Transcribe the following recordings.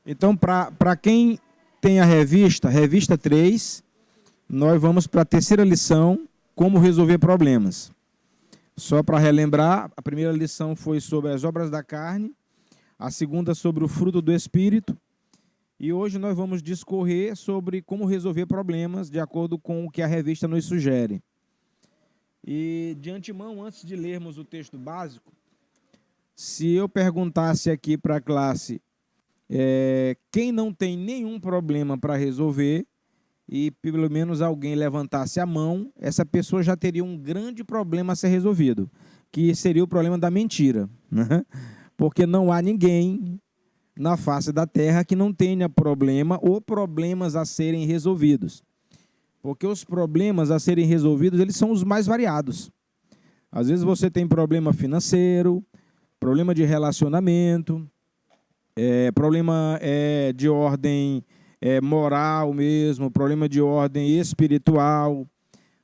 Então, para quem tem a revista 3, nós vamos para a terceira lição, como resolver problemas. Só para relembrar, a primeira lição foi sobre as obras da carne, a segunda sobre o fruto do Espírito, e hoje nós vamos discorrer sobre como resolver problemas de acordo com o que a revista nos sugere. E, de antemão, antes de lermos o texto básico, se eu perguntasse aqui para a classe quem não tem nenhum problema para resolver, e pelo menos alguém levantasse a mão, essa pessoa já teria um grande problema a ser resolvido, que seria o problema da mentira, né? Porque não há ninguém na face da terra que não tenha problema ou problemas a serem resolvidos. Porque os problemas a serem resolvidos, eles são os mais variados. Às vezes você tem problema financeiro, problema de relacionamento, problema de ordem moral mesmo, problema de ordem espiritual.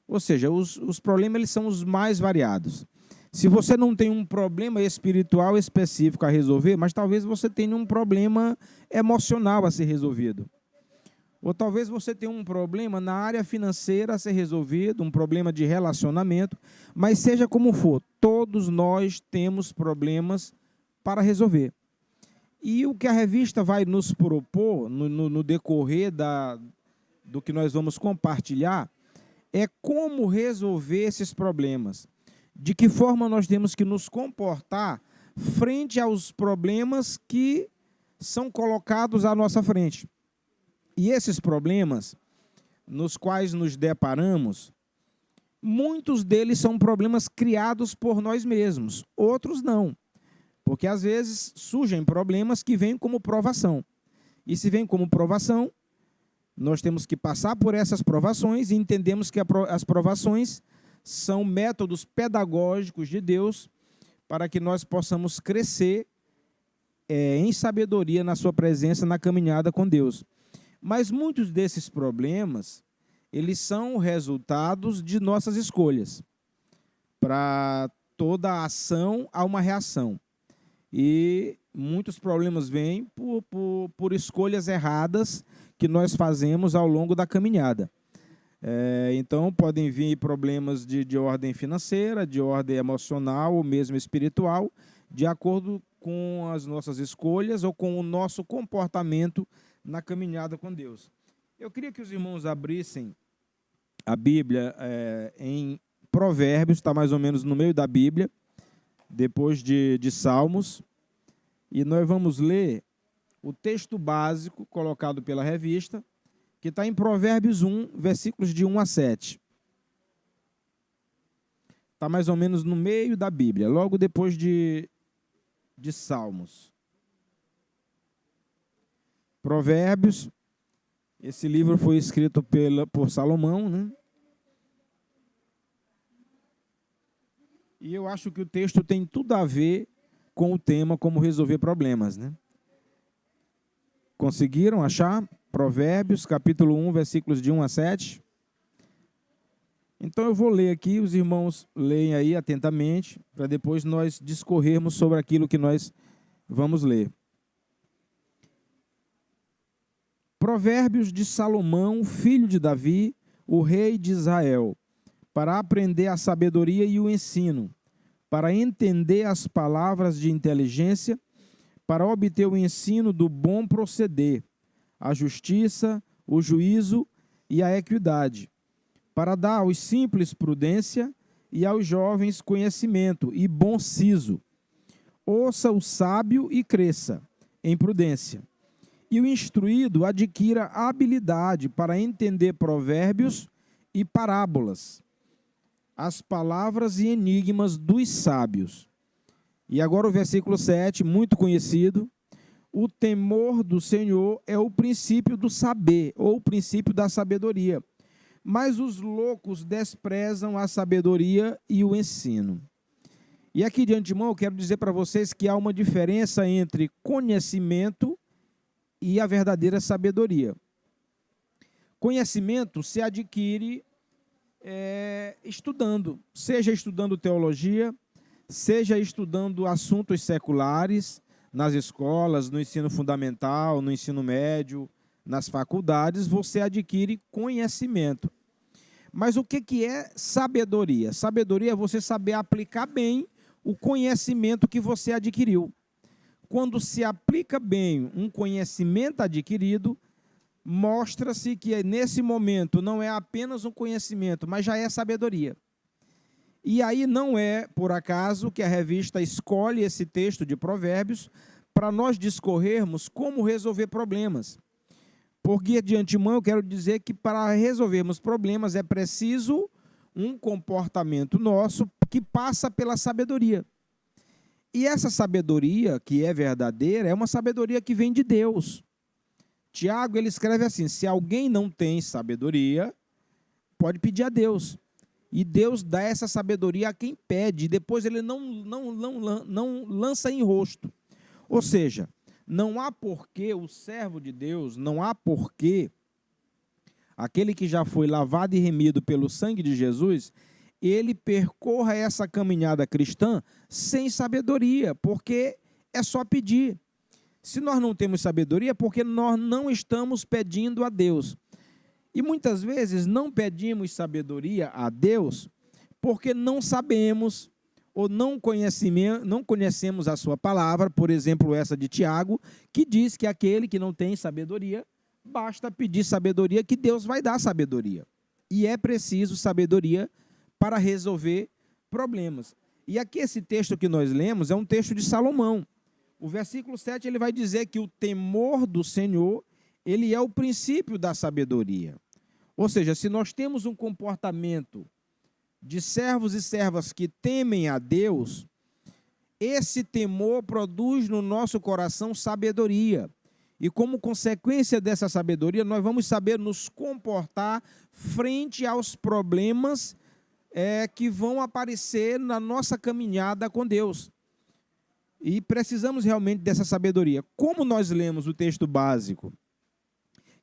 Ou seja, os problemas eles são os mais variados. Se você não tem um problema espiritual específico a resolver, mas talvez você tenha um problema emocional a ser resolvido. Ou talvez você tenha um problema na área financeira a ser resolvido, um problema de relacionamento, mas seja como for, todos nós temos problemas para resolver. E o que a revista vai nos propor no decorrer do que nós vamos compartilhar é como resolver esses problemas. De que forma nós temos que nos comportar frente aos problemas que são colocados à nossa frente. E esses problemas nos quais nos deparamos, muitos deles são problemas criados por nós mesmos, outros não. Porque às vezes surgem problemas que vêm como provação. E se vem como provação, nós temos que passar por essas provações e entendemos que as provações são métodos pedagógicos de Deus para que nós possamos crescer em sabedoria na sua presença, na caminhada com Deus. Mas muitos desses problemas, eles são resultados de nossas escolhas. Para toda ação, há uma reação. E muitos problemas vêm por escolhas erradas que nós fazemos ao longo da caminhada. Então, podem vir problemas de ordem financeira, de ordem emocional ou mesmo espiritual, de acordo com as nossas escolhas ou com o nosso comportamento na caminhada com Deus. Eu queria que os irmãos abrissem a Bíblia em Provérbios, está mais ou menos no meio da Bíblia, depois de Salmos, e nós vamos ler o texto básico colocado pela revista, que está em Provérbios 1, versículos de 1 a 7. Está mais ou menos no meio da Bíblia, logo depois de Salmos. Provérbios, esse livro foi escrito por Salomão, né? E eu acho que o texto tem tudo a ver com o tema como resolver problemas, né? Conseguiram achar? Provérbios, capítulo 1, versículos de 1 a 7. Então eu vou ler aqui, os irmãos leem aí atentamente, para depois nós discorrermos sobre aquilo que nós vamos ler. Provérbios de Salomão, filho de Davi, o rei de Israel, para aprender a sabedoria e o ensino, para entender as palavras de inteligência, para obter o ensino do bom proceder, a justiça, o juízo e a equidade, para dar aos simples prudência e aos jovens conhecimento e bom siso. Ouça o sábio e cresça em prudência, e o instruído adquira habilidade para entender provérbios e parábolas, as palavras e enigmas dos sábios. E agora o versículo 7, muito conhecido. O temor do Senhor é o princípio do saber, ou o princípio da sabedoria. Mas os loucos desprezam a sabedoria e o ensino. E aqui de antemão eu quero dizer para vocês que há uma diferença entre conhecimento e a verdadeira sabedoria. Conhecimento se adquire estudando, seja estudando teologia, seja estudando assuntos seculares, nas escolas, no ensino fundamental, no ensino médio, nas faculdades, você adquire conhecimento. Mas o que é sabedoria? Sabedoria é você saber aplicar bem o conhecimento que você adquiriu. Quando se aplica bem um conhecimento adquirido, mostra-se que nesse momento não é apenas um conhecimento, mas já é sabedoria. E aí não é, por acaso, que a revista escolhe esse texto de Provérbios para nós discorrermos como resolver problemas. Porque, de antemão, eu quero dizer que para resolvermos problemas é preciso um comportamento nosso que passa pela sabedoria. E essa sabedoria, que é verdadeira, é uma sabedoria que vem de Deus. Tiago, ele escreve assim: se alguém não tem sabedoria, pode pedir a Deus. E Deus dá essa sabedoria a quem pede, e depois ele não lança em rosto. Ou seja, não há porquê o servo de Deus, não há porquê aquele que já foi lavado e remido pelo sangue de Jesus, ele percorra essa caminhada cristã sem sabedoria, porque é só pedir. Se nós não temos sabedoria, é porque nós não estamos pedindo a Deus. E muitas vezes não pedimos sabedoria a Deus porque não sabemos ou não conhecemos a sua palavra, por exemplo, essa de Tiago, que diz que aquele que não tem sabedoria, basta pedir sabedoria que Deus vai dar sabedoria. E é preciso sabedoria para resolver problemas. E aqui esse texto que nós lemos é um texto de Salomão. O versículo 7 ele vai dizer que o temor do Senhor, ele é o princípio da sabedoria. Ou seja, se nós temos um comportamento de servos e servas que temem a Deus, esse temor produz no nosso coração sabedoria. E como consequência dessa sabedoria, nós vamos saber nos comportar frente aos problemas que vão aparecer na nossa caminhada com Deus. E precisamos realmente dessa sabedoria. Como nós lemos o texto básico,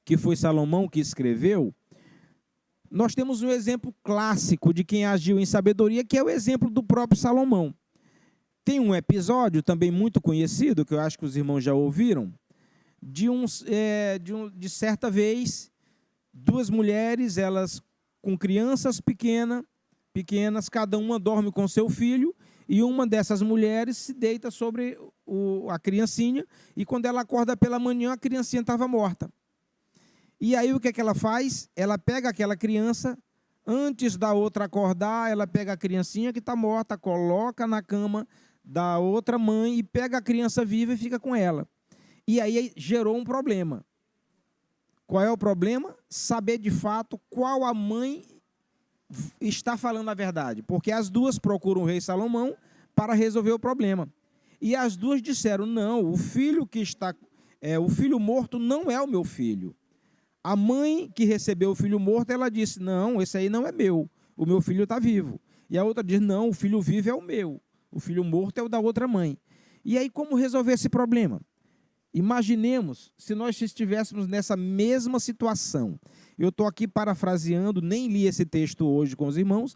que foi Salomão que escreveu, nós temos um exemplo clássico de quem agiu em sabedoria, que é o exemplo do próprio Salomão. Tem um episódio também muito conhecido, que eu acho que os irmãos já ouviram, de certa vez, duas mulheres, elas com crianças pequenas, cada uma dorme com seu filho, e uma dessas mulheres se deita sobre a criancinha, e quando ela acorda pela manhã, a criancinha estava morta. E aí o que é que ela faz? Ela pega aquela criança, antes da outra acordar, ela pega a criancinha que está morta, coloca na cama da outra mãe e pega a criança viva e fica com ela. E aí gerou um problema. Qual é o problema? Saber de fato qual a mãe está falando a verdade. Porque as duas procuram o rei Salomão para resolver o problema. E as duas disseram: não, o filho morto não é o meu filho. A mãe que recebeu o filho morto, ela disse: não, esse aí não é meu, o meu filho está vivo. E a outra diz: não, o filho vivo é o meu, o filho morto é o da outra mãe. E aí como resolver esse problema? Imaginemos se nós estivéssemos nessa mesma situação. Eu estou aqui parafraseando, nem li esse texto hoje com os irmãos,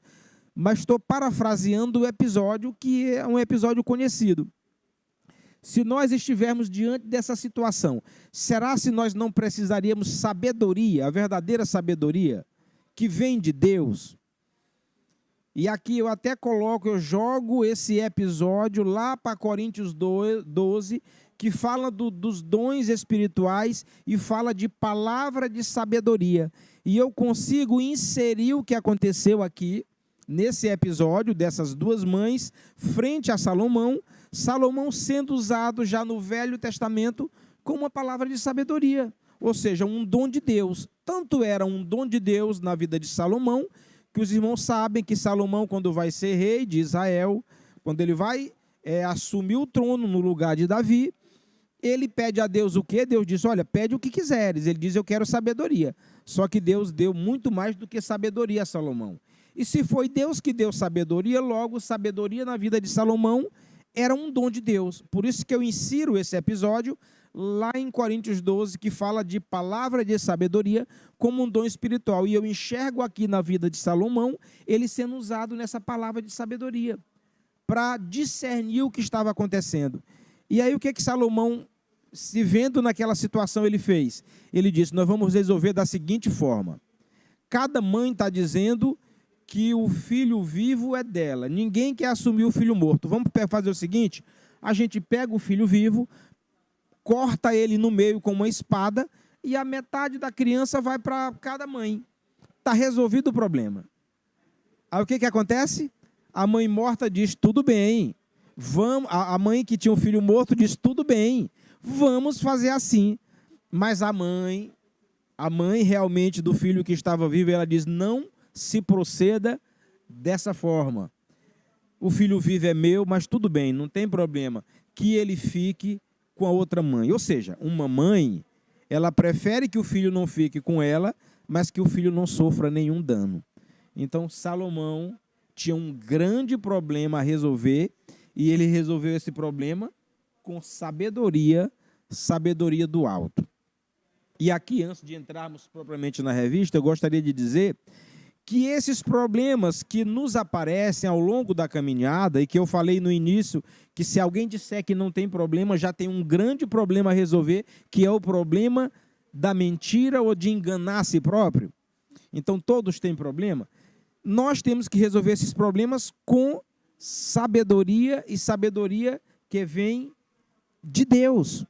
mas estou parafraseando o episódio, que é um episódio conhecido. Se nós estivermos diante dessa situação, será se nós não precisaríamos sabedoria, a verdadeira sabedoria, que vem de Deus? E aqui eu até eu jogo esse episódio lá para Coríntios 12, que fala dos dons espirituais e fala de palavra de sabedoria. E eu consigo inserir o que aconteceu aqui, nesse episódio dessas duas mães, frente a Salomão, Salomão sendo usado já no Velho Testamento como uma palavra de sabedoria, ou seja, um dom de Deus. Tanto era um dom de Deus na vida de Salomão, que os irmãos sabem que Salomão, quando vai ser rei de Israel, quando ele vai assumir o trono no lugar de Davi, ele pede a Deus o quê? Deus diz: olha, pede o que quiseres. Ele diz: eu quero sabedoria. Só que Deus deu muito mais do que sabedoria a Salomão. E se foi Deus que deu sabedoria, logo sabedoria na vida de Salomão era um dom de Deus. Por isso que eu insiro esse episódio lá em Coríntios 12, que fala de palavra de sabedoria como um dom espiritual. E eu enxergo aqui na vida de Salomão, ele sendo usado nessa palavra de sabedoria, para discernir o que estava acontecendo. E aí o que Salomão, se vendo naquela situação, ele fez? Ele disse, nós vamos resolver da seguinte forma. Cada mãe está dizendo que o filho vivo é dela. Ninguém quer assumir o filho morto. Vamos fazer o seguinte, a gente pega o filho vivo, corta ele no meio com uma espada e a metade da criança vai para cada mãe. Está resolvido o problema. Aí o que acontece? A mãe morta diz, tudo bem. A mãe que tinha um filho morto diz, tudo bem. Vamos fazer assim. Mas a mãe realmente do filho que estava vivo, ela diz, não se proceda dessa forma. O filho vivo é meu, mas tudo bem, não tem problema. Que ele fique com a outra mãe. Ou seja, uma mãe, ela prefere que o filho não fique com ela, mas que o filho não sofra nenhum dano. Então, Salomão tinha um grande problema a resolver, e ele resolveu esse problema com sabedoria do alto. E aqui, antes de entrarmos propriamente na revista, eu gostaria de dizer que esses problemas que nos aparecem ao longo da caminhada, e que eu falei no início, que se alguém disser que não tem problema, já tem um grande problema a resolver, que é o problema da mentira ou de enganar a si próprio. Então, todos têm problema. Nós temos que resolver esses problemas com sabedoria, e sabedoria que vem de Deus.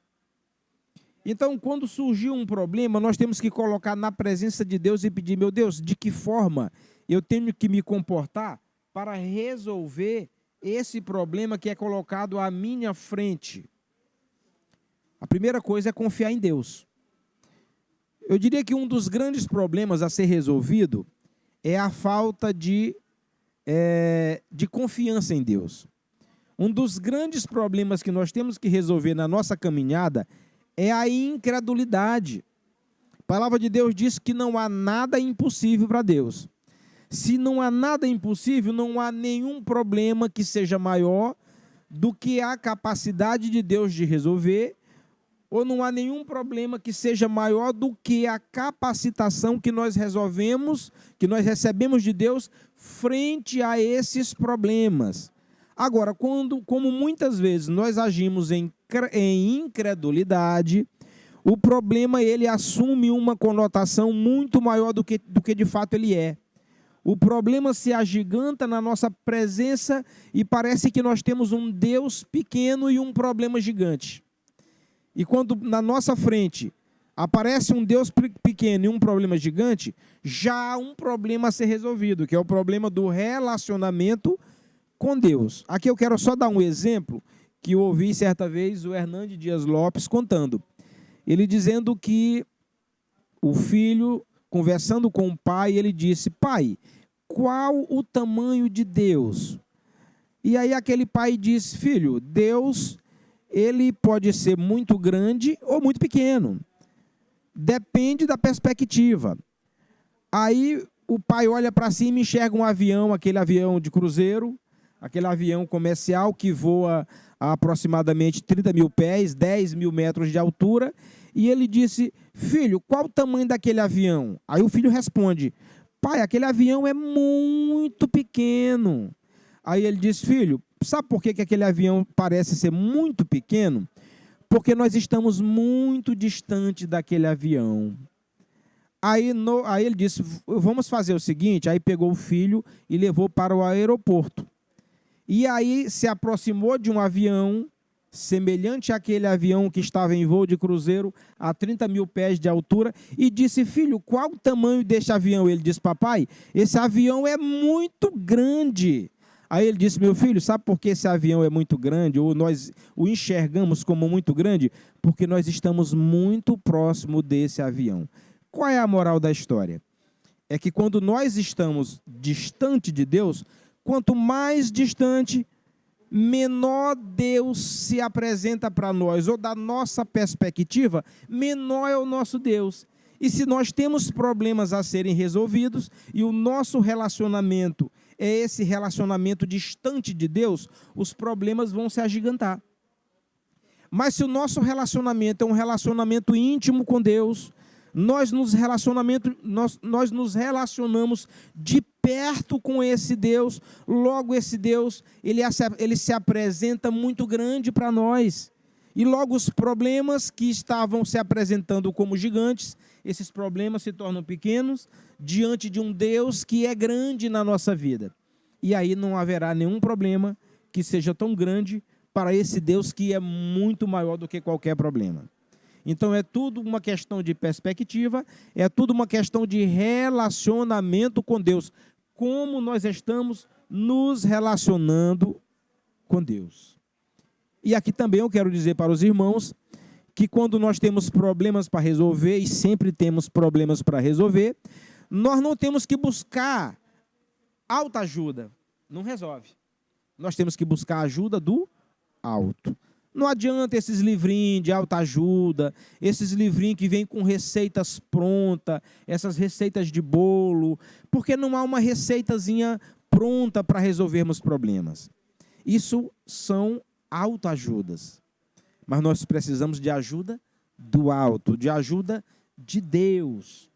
Então, quando surgiu um problema, nós temos que colocar na presença de Deus e pedir, meu Deus, de que forma eu tenho que me comportar para resolver esse problema que é colocado à minha frente? A primeira coisa é confiar em Deus. Eu diria que um dos grandes problemas a ser resolvido é a falta de confiança em Deus. Um dos grandes problemas que nós temos que resolver na nossa caminhada é a incredulidade. A palavra de Deus diz que não há nada impossível para Deus. Se não há nada impossível, não há nenhum problema que seja maior do que a capacidade de Deus de resolver, ou não há nenhum problema que seja maior do que a capacitação que nós recebemos de Deus frente a esses problemas. Agora, como muitas vezes nós agimos em incredulidade, o problema ele assume uma conotação muito maior do que de fato ele é. O problema se agiganta na nossa presença e parece que nós temos um Deus pequeno e um problema gigante. E quando na nossa frente aparece um Deus pequeno e um problema gigante, já há um problema a ser resolvido, que é o problema do relacionamento com Deus. Aqui eu quero só dar um exemplo que eu ouvi certa vez o Hernandes Dias Lopes contando. Ele dizendo que o filho, conversando com o pai, ele disse, pai, qual o tamanho de Deus? E aí aquele pai disse, filho, Deus, ele pode ser muito grande ou muito pequeno. Depende da perspectiva. Aí o pai olha para cima e enxerga um avião, aquele avião de cruzeiro, aquele avião comercial que voa a aproximadamente 30 mil pés, 10 mil metros de altura, e ele disse, filho, qual o tamanho daquele avião? Aí o filho responde, pai, aquele avião é muito pequeno. Aí ele disse, filho, sabe por que aquele avião parece ser muito pequeno? Porque nós estamos muito distante daquele avião. Aí ele disse, vamos fazer o seguinte, aí pegou o filho e levou para o aeroporto. E aí se aproximou de um avião, semelhante àquele avião que estava em voo de cruzeiro, a 30 mil pés de altura, e disse, filho, qual o tamanho deste avião? Ele disse, papai, esse avião é muito grande. Aí ele disse, meu filho, sabe por que esse avião é muito grande, ou nós o enxergamos como muito grande? Porque nós estamos muito próximo desse avião. Qual é a moral da história? É que quando nós estamos distante de Deus, quanto mais distante, menor Deus se apresenta para nós, ou da nossa perspectiva, menor é o nosso Deus. E se nós temos problemas a serem resolvidos, e o nosso relacionamento é esse relacionamento distante de Deus, os problemas vão se agigantar. Mas se o nosso relacionamento é um relacionamento íntimo com Deus, nós nos relacionamos de perto com esse Deus, logo esse Deus, ele se apresenta muito grande para nós. E logo os problemas que estavam se apresentando como gigantes, esses problemas se tornam pequenos diante de um Deus que é grande na nossa vida. E aí não haverá nenhum problema que seja tão grande para esse Deus que é muito maior do que qualquer problema. Então é tudo uma questão de perspectiva, é tudo uma questão de relacionamento com Deus. Como nós estamos nos relacionando com Deus. E aqui também eu quero dizer para os irmãos que quando nós temos problemas para resolver, e sempre temos problemas para resolver, nós não temos que buscar autoajuda. Não resolve. Nós temos que buscar a ajuda do alto. Não adianta esses livrinhos de autoajuda, esses livrinhos que vêm com receitas prontas, essas receitas de bolo, porque não há uma receitazinha pronta para resolvermos problemas. Isso são autoajudas. Mas nós precisamos de ajuda do alto, de ajuda de Deus.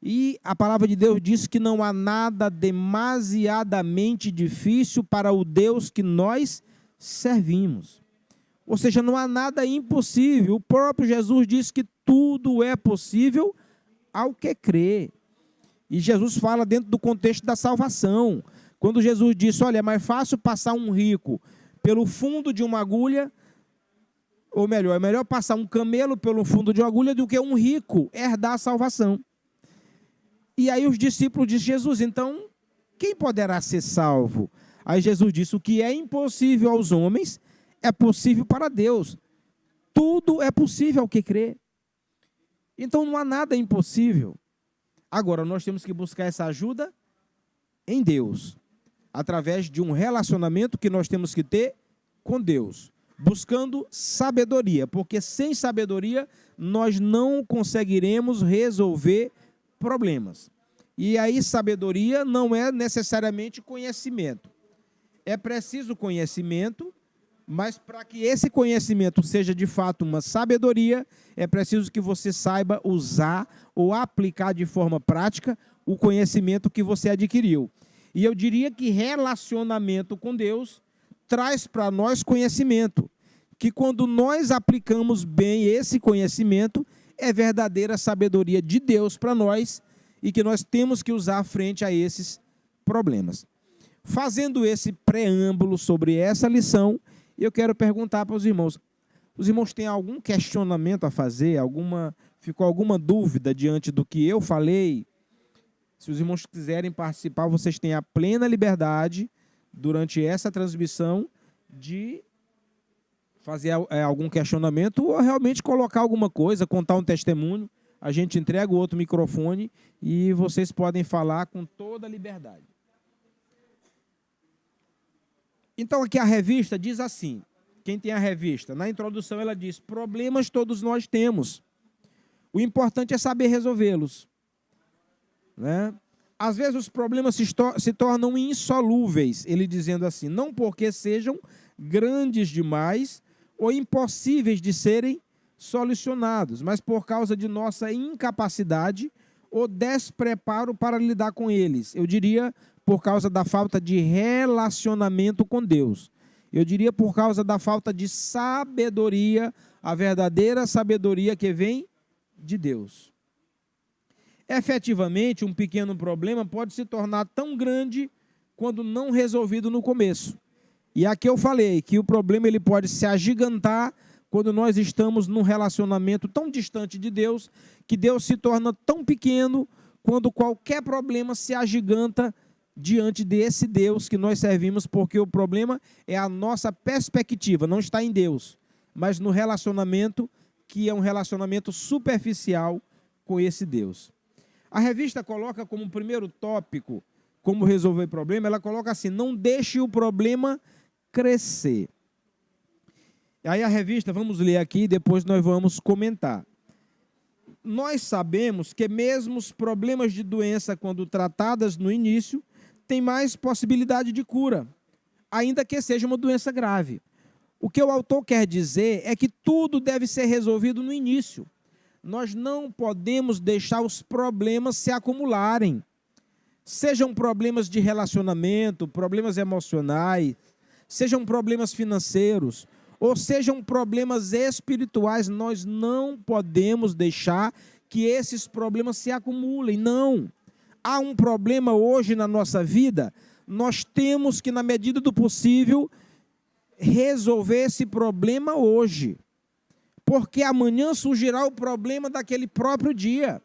E a palavra de Deus diz que não há nada demasiadamente difícil para o Deus que nós servimos. Ou seja, não há nada impossível. O próprio Jesus disse que tudo é possível ao que crê. E Jesus fala dentro do contexto da salvação. Quando Jesus disse, olha, é mais fácil passar um rico pelo fundo de uma agulha, ou melhor, é melhor passar um camelo pelo fundo de uma agulha do que um rico herdar a salvação. E aí os discípulos disseram, Jesus, então, quem poderá ser salvo? Aí Jesus disse, o que é impossível aos homens é possível para Deus. Tudo é possível ao que crê. Então não há nada impossível. Agora, nós temos que buscar essa ajuda em Deus, através de um relacionamento que nós temos que ter com Deus, buscando sabedoria, porque sem sabedoria nós não conseguiremos resolver problemas. E aí sabedoria não é necessariamente conhecimento. É preciso conhecimento, mas para que esse conhecimento seja de fato uma sabedoria, é preciso que você saiba usar ou aplicar de forma prática o conhecimento que você adquiriu. E eu diria que relacionamento com Deus traz para nós conhecimento, que quando nós aplicamos bem esse conhecimento, é verdadeira sabedoria de Deus para nós e que nós temos que usar frente a esses problemas. Fazendo esse preâmbulo sobre essa lição, eu quero perguntar para os irmãos têm algum questionamento a fazer? Ficou alguma dúvida diante do que eu falei? Se os irmãos quiserem participar, vocês têm a plena liberdade, durante essa transmissão, de fazer algum questionamento ou realmente colocar alguma coisa, contar um testemunho. A gente entrega o outro microfone e vocês podem falar com toda a liberdade. Então, aqui a revista diz assim, quem tem a revista, na introdução ela diz, problemas todos nós temos. O importante é saber resolvê-los. Né? Às vezes os problemas se tornam insolúveis, ele dizendo assim, não porque sejam grandes demais ou impossíveis de serem solucionados, mas por causa de nossa incapacidade ou despreparo para lidar com eles. Eu diria por causa da falta de relacionamento com Deus. Eu diria por causa da falta de sabedoria, a verdadeira sabedoria que vem de Deus. Efetivamente, um pequeno problema pode se tornar tão grande quando não resolvido no começo. E aqui eu falei que o problema ele pode se agigantar quando nós estamos num relacionamento tão distante de Deus, que Deus se torna tão pequeno quando qualquer problema se agiganta diante desse Deus que nós servimos, porque o problema é a nossa perspectiva, não está em Deus, mas no relacionamento que é um relacionamento superficial com esse Deus. A revista coloca como primeiro tópico, como resolver problema, ela coloca assim, não deixe o problema crescer. Aí a revista, vamos ler aqui, depois nós vamos comentar. Nós sabemos que mesmo os problemas de doença, quando tratadas no início, têm mais possibilidade de cura, ainda que seja uma doença grave. O que o autor quer dizer é que tudo deve ser resolvido no início. Nós não podemos deixar os problemas se acumularem. Sejam problemas de relacionamento, problemas emocionais, sejam problemas financeiros, ou sejam problemas espirituais, nós não podemos deixar que esses problemas se acumulem, não. Há um problema hoje na nossa vida, nós temos que, na medida do possível, resolver esse problema hoje, porque amanhã surgirá o problema daquele próprio dia.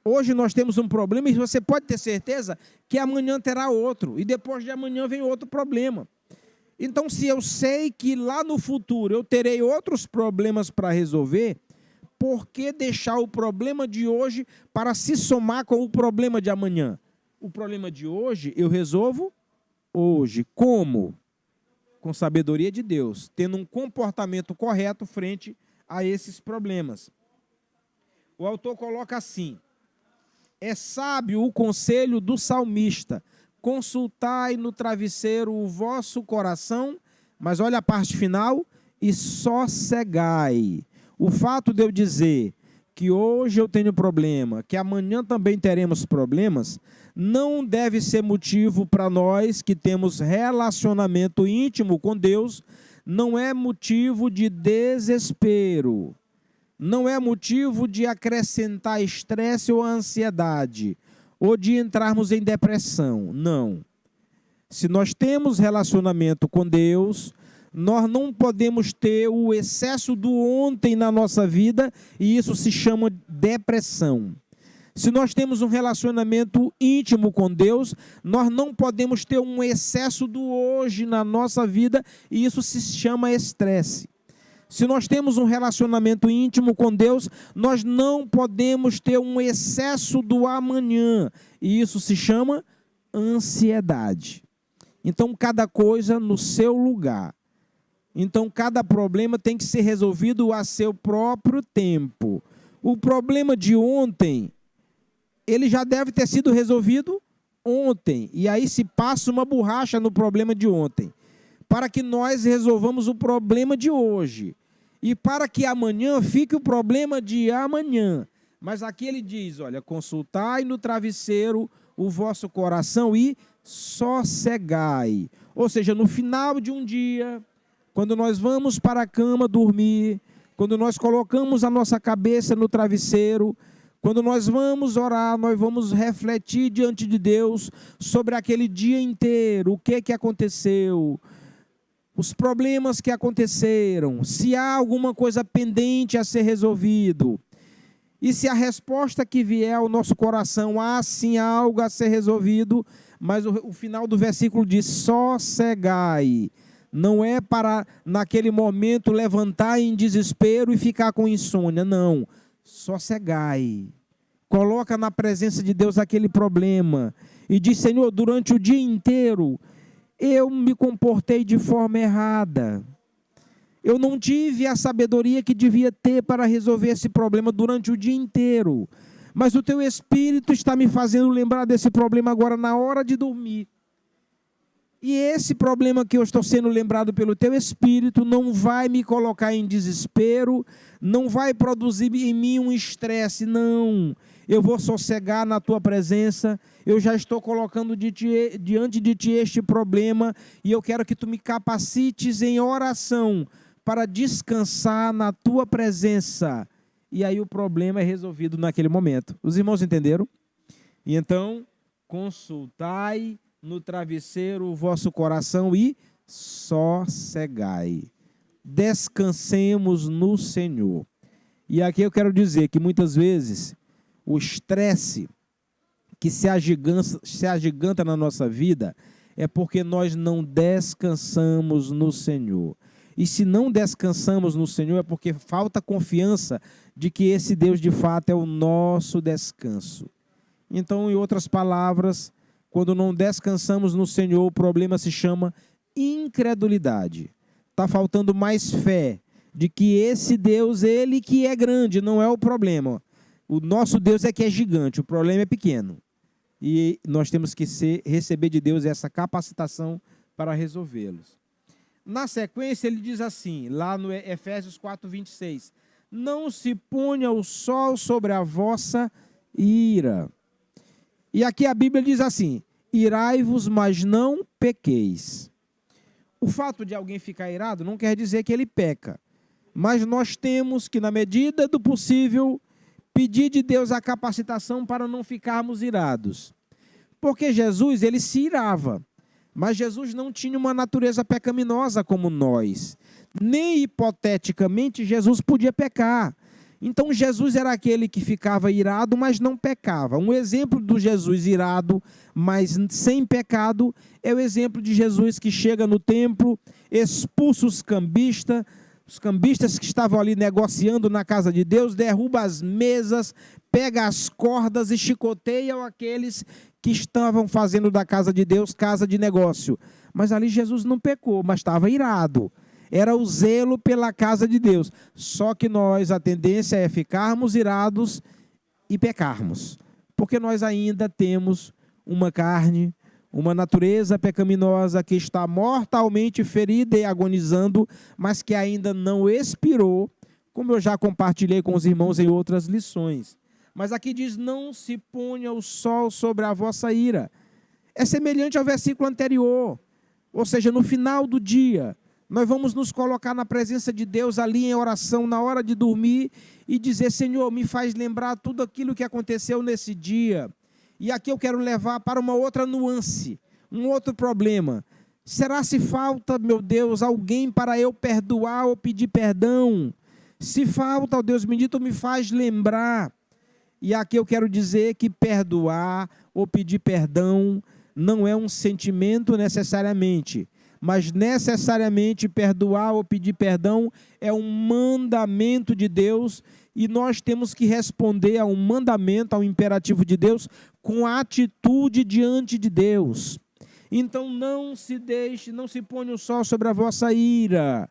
Hoje nós temos um problema e você pode ter certeza que amanhã terá outro, e depois de amanhã vem outro problema. Então, se eu sei que lá no futuro eu terei outros problemas para resolver, por que deixar o problema de hoje para se somar com o problema de amanhã? O problema de hoje eu resolvo hoje. Como? Com sabedoria de Deus, tendo um comportamento correto frente a esses problemas. O autor coloca assim: é sábio o conselho do salmista, consultai no travesseiro o vosso coração, mas olha a parte final, e sossegai. O fato de eu dizer que hoje eu tenho problema, que amanhã também teremos problemas, não deve ser motivo para nós que temos relacionamento íntimo com Deus, não é motivo de desespero, não é motivo de acrescentar estresse ou ansiedade, ou de entrarmos em depressão, não. Se nós temos relacionamento com Deus, nós não podemos ter o excesso do ontem na nossa vida, e isso se chama depressão. Se nós temos um relacionamento íntimo com Deus, nós não podemos ter um excesso do hoje na nossa vida, e isso se chama estresse. Se nós temos um relacionamento íntimo com Deus, nós não podemos ter um excesso do amanhã, e isso se chama ansiedade. Então, cada coisa no seu lugar. Então, cada problema tem que ser resolvido a seu próprio tempo. O problema de ontem, ele já deve ter sido resolvido ontem. E aí se passa uma borracha no problema de ontem, para que nós resolvamos o problema de hoje. E para que amanhã fique o problema de amanhã. Mas aqui ele diz, olha, consultai no travesseiro o vosso coração e sossegai. Ou seja, no final de um dia, quando nós vamos para a cama dormir, quando nós colocamos a nossa cabeça no travesseiro, quando nós vamos orar, nós vamos refletir diante de Deus sobre aquele dia inteiro, o que aconteceu, os problemas que aconteceram, se há alguma coisa pendente a ser resolvido. E se a resposta que vier ao nosso coração, há sim algo a ser resolvido, mas o final do versículo diz, sossegai. Não é para, naquele momento, levantar em desespero e ficar com insônia, não. Sossegai. Coloca na presença de Deus aquele problema e diz, Senhor, durante o dia inteiro, eu me comportei de forma errada. Eu não tive a sabedoria que devia ter para resolver esse problema durante o dia inteiro. Mas o teu Espírito está me fazendo lembrar desse problema agora na hora de dormir. E esse problema que eu estou sendo lembrado pelo teu Espírito não vai me colocar em desespero, não vai produzir em mim um estresse, não. Eu vou sossegar na tua presença, eu já estou colocando diante de ti este problema, e eu quero que tu me capacites em oração para descansar na tua presença. E aí o problema é resolvido naquele momento. Os irmãos entenderam? E então, consultai no travesseiro o vosso coração e sossegai. Descansemos no Senhor. E aqui eu quero dizer que muitas vezes o estresse que se agiganta na nossa vida é porque nós não descansamos no Senhor. E se não descansamos no Senhor é porque falta confiança de que esse Deus de fato é o nosso descanso. Então, em outras palavras, quando não descansamos no Senhor, o problema se chama incredulidade. Está faltando mais fé de que esse Deus, ele que é grande, não é o problema. O nosso Deus é que é gigante, o problema é pequeno. E nós temos que receber de Deus essa capacitação para resolvê-los. Na sequência, ele diz assim, lá no Efésios 4:26, não se ponha o sol sobre a vossa ira. E aqui a Bíblia diz assim, irai-vos, mas não pequeis. O fato de alguém ficar irado não quer dizer que ele peca. Mas nós temos que, na medida do possível, pedir de Deus a capacitação para não ficarmos irados. Porque Jesus, ele se irava. Mas Jesus não tinha uma natureza pecaminosa como nós. Nem hipoteticamente Jesus podia pecar. Então Jesus era aquele que ficava irado, mas não pecava. Um exemplo do Jesus irado, mas sem pecado, é o exemplo de Jesus que chega no templo, expulsa os cambistas que estavam ali negociando na casa de Deus, derruba as mesas, pega as cordas e chicoteia aqueles que estavam fazendo da casa de Deus casa de negócio. Mas ali Jesus não pecou, mas estava irado. Era o zelo pela casa de Deus. Só que nós, a tendência é ficarmos irados e pecarmos. Porque nós ainda temos uma carne, uma natureza pecaminosa que está mortalmente ferida e agonizando, mas que ainda não expirou, como eu já compartilhei com os irmãos em outras lições. Mas aqui diz, não se ponha o sol sobre a vossa ira. É semelhante ao versículo anterior. Ou seja, no final do dia, nós vamos nos colocar na presença de Deus ali em oração, na hora de dormir, e dizer, Senhor, me faz lembrar tudo aquilo que aconteceu nesse dia. E aqui eu quero levar para uma outra nuance, um outro problema. Será se falta, meu Deus, alguém para eu perdoar ou pedir perdão? Se falta, ó Deus bendito, me faz lembrar. E aqui eu quero dizer que perdoar ou pedir perdão não é um sentimento necessariamente, mas necessariamente perdoar ou pedir perdão é um mandamento de Deus, e nós temos que responder a um mandamento, ao imperativo de Deus, com atitude diante de Deus. Então não se ponha o sol sobre a vossa ira.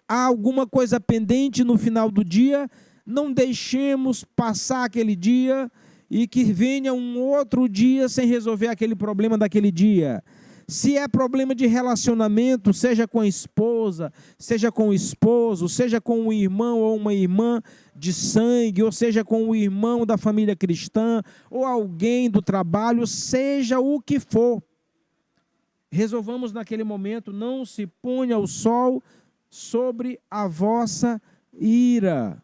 Há alguma coisa pendente no final do dia, não deixemos passar aquele dia e que venha um outro dia sem resolver aquele problema daquele dia. Se é problema de relacionamento, seja com a esposa, seja com o esposo, seja com um irmão ou uma irmã de sangue, ou seja com o irmão da família cristã, ou alguém do trabalho, seja o que for. Resolvamos naquele momento, não se ponha o sol sobre a vossa ira.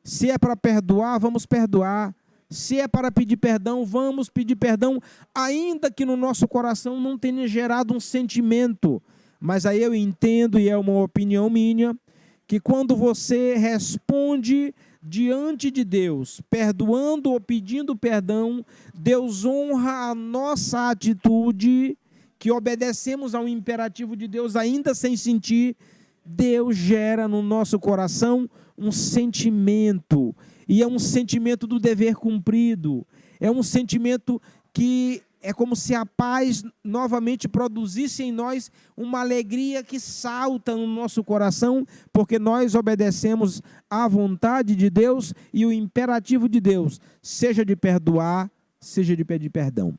Se é para perdoar, vamos perdoar. Se é para pedir perdão, vamos pedir perdão, ainda que no nosso coração não tenha gerado um sentimento. Mas aí eu entendo, e é uma opinião minha, que quando você responde diante de Deus, perdoando ou pedindo perdão, Deus honra a nossa atitude, que obedecemos ao imperativo de Deus ainda sem sentir. Deus gera no nosso coração um sentimento, e é um sentimento do dever cumprido, é um sentimento que é como se a paz novamente produzisse em nós uma alegria que salta no nosso coração, porque nós obedecemos à vontade de Deus e o imperativo de Deus, seja de perdoar, seja de pedir perdão.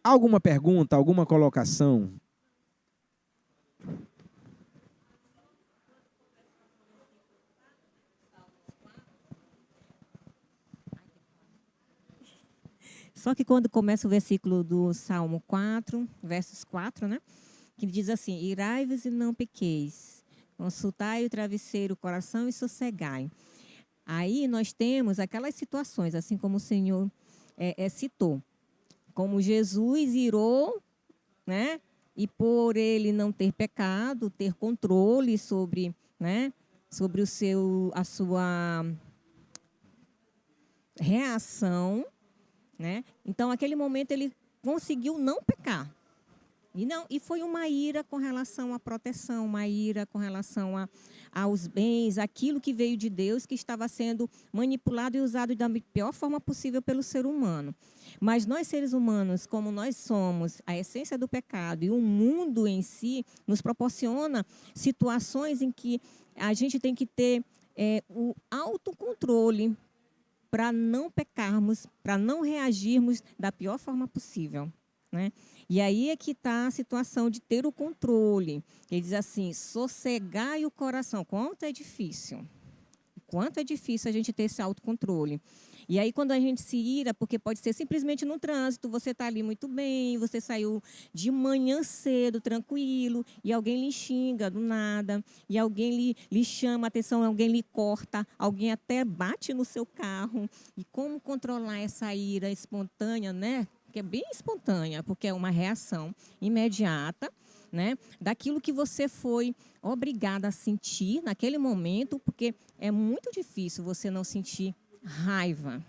Alguma pergunta, alguma colocação? Só que quando começa o versículo do Salmo 4, versos 4, né? Que diz assim, irai-vos e não pequeis, consultai o travesseiro, o coração e sossegai. Aí nós temos aquelas situações, assim como o Senhor citou, como Jesus irou, né? E por ele não ter pecado, ter controle sobre, né? Sobre a sua reação, né? Então, naquele momento, ele conseguiu não pecar. E foi uma ira com relação à proteção, uma ira com relação aos bens, aquilo que veio de Deus, que estava sendo manipulado e usado da pior forma possível pelo ser humano. Mas nós, seres humanos, como nós somos, a essência do pecado e o mundo em si, nos proporciona situações em que a gente tem que ter o autocontrole, para não pecarmos, para não reagirmos da pior forma possível, né? E aí é que está a situação de ter o controle. Ele diz assim, sossegai o coração. Quanto é difícil a gente ter esse autocontrole. E aí, quando a gente se ira, porque pode ser simplesmente no trânsito, você está ali muito bem, você saiu de manhã cedo, tranquilo, e alguém lhe xinga do nada, e alguém lhe chama a atenção, alguém lhe corta, alguém até bate no seu carro. E como controlar essa ira espontânea, né? Que é bem espontânea, porque é uma reação imediata, né, daquilo que você foi obrigada a sentir naquele momento, porque é muito difícil você não sentir raiva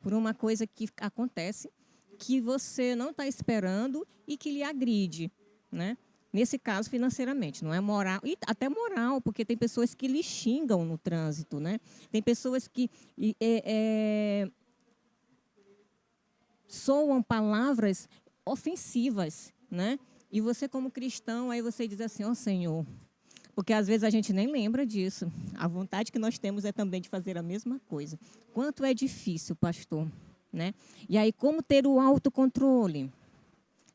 por uma coisa que acontece que você não está esperando e que lhe agride, né? Nesse caso, financeiramente, não é moral, e até moral, porque tem pessoas que lhe xingam no trânsito, né? Tem pessoas que soam palavras ofensivas, né? E você, como cristão, aí você diz assim, ó Senhor, porque às vezes a gente nem lembra disso. A vontade que nós temos é também de fazer a mesma coisa. Quanto é difícil, pastor, né? E aí, como ter o autocontrole?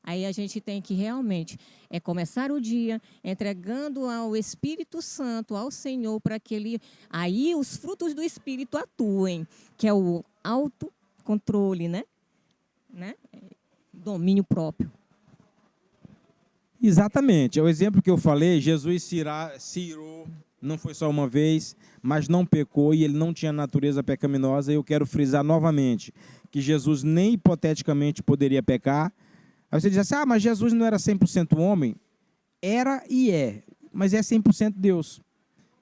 Aí a gente tem que realmente começar o dia entregando ao Espírito Santo, ao Senhor, para que ele, aí os frutos do Espírito atuem, que é o autocontrole, né? Domínio próprio. Exatamente, é o exemplo que eu falei. Jesus se irou, não foi só uma vez, mas não pecou e ele não tinha natureza pecaminosa. Eu quero frisar novamente que Jesus nem hipoteticamente poderia pecar. Aí você diz assim, mas Jesus não era 100% homem? Era e é, mas é 100% Deus.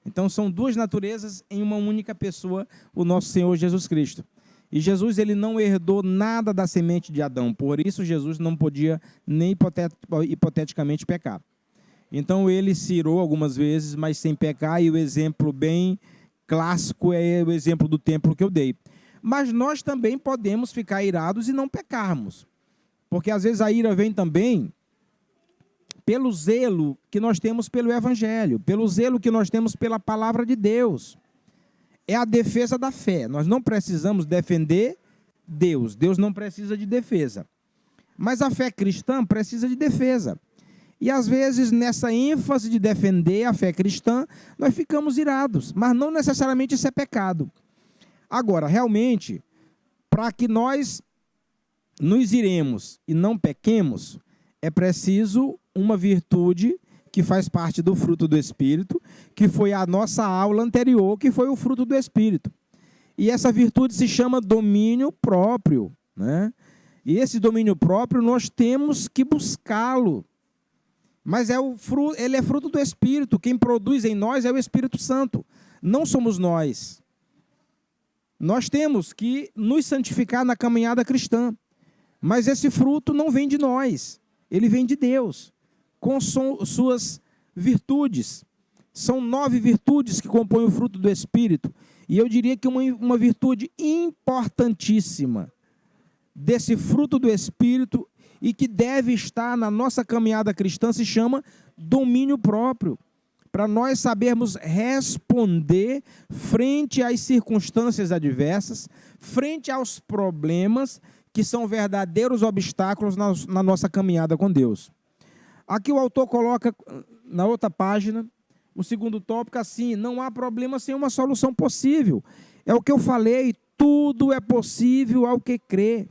Então são duas naturezas em uma única pessoa, o nosso Senhor Jesus Cristo. E Jesus, ele não herdou nada da semente de Adão, por isso Jesus não podia nem hipoteticamente pecar. Então ele se irou algumas vezes, mas sem pecar, e o exemplo bem clássico é o exemplo do templo que eu dei. Mas nós também podemos ficar irados e não pecarmos, porque às vezes a ira vem também pelo zelo que nós temos pelo Evangelho, pelo zelo que nós temos pela palavra de Deus. É a defesa da fé. Nós não precisamos defender Deus. Deus não precisa de defesa. Mas a fé cristã precisa de defesa. E às vezes, nessa ênfase de defender a fé cristã, nós ficamos irados. Mas não necessariamente isso é pecado. Agora, realmente, para que nós nos iremos e não pequemos, é preciso uma virtude que faz parte do fruto do Espírito, que foi a nossa aula anterior, que foi o fruto do Espírito. E essa virtude se chama domínio próprio, né? E esse domínio próprio nós temos que buscá-lo. Mas ele é fruto do Espírito. Quem produz em nós é o Espírito Santo. Não somos nós. Nós temos que nos santificar na caminhada cristã. Mas esse fruto não vem de nós. Ele vem de Deus, com suas virtudes. São 9 virtudes que compõem o fruto do Espírito. E eu diria que uma virtude importantíssima desse fruto do Espírito e que deve estar na nossa caminhada cristã se chama domínio próprio. Para nós sabermos responder frente às circunstâncias adversas, frente aos problemas que são verdadeiros obstáculos na nossa caminhada com Deus. Aqui o autor coloca na outra página, o segundo tópico assim, não há problema sem uma solução possível. É o que eu falei, tudo é possível ao que crê.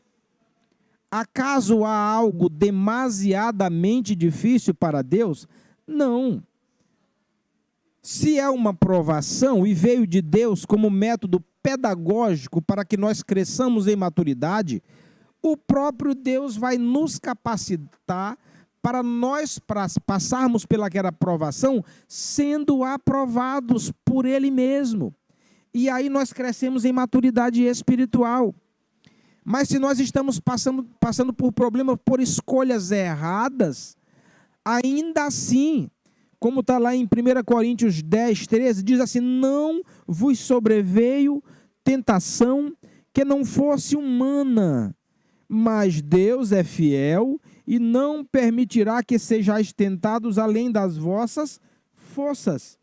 Acaso há algo demasiadamente difícil para Deus? Não. Se é uma provação e veio de Deus como método pedagógico para que nós cresçamos em maturidade, o próprio Deus vai nos capacitar para nós passarmos pelaquela provação sendo aprovados por Ele mesmo. E aí nós crescemos em maturidade espiritual. Mas se nós estamos passando por problemas, por escolhas erradas, ainda assim, como está lá em 1 Coríntios 10, 13, diz assim, não vos sobreveio tentação que não fosse humana, mas Deus é fiel e não permitirá que sejais tentados além das vossas forças.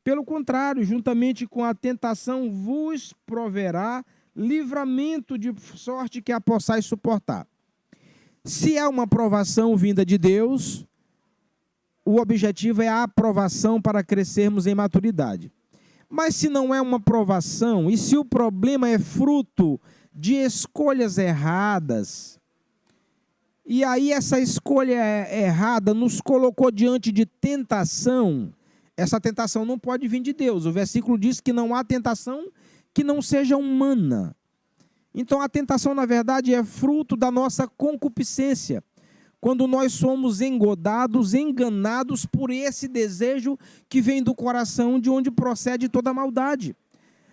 Pelo contrário, juntamente com a tentação vos proverá livramento de sorte que a possais suportar. Se é uma provação vinda de Deus, o objetivo é a aprovação para crescermos em maturidade. Mas se não é uma provação, e se o problema é fruto de escolhas erradas, e aí essa escolha errada nos colocou diante de tentação, essa tentação não pode vir de Deus. O versículo diz que não há tentação que não seja humana. Então a tentação, na verdade, é fruto da nossa concupiscência, quando nós somos engodados, enganados por esse desejo que vem do coração, de onde procede toda a maldade.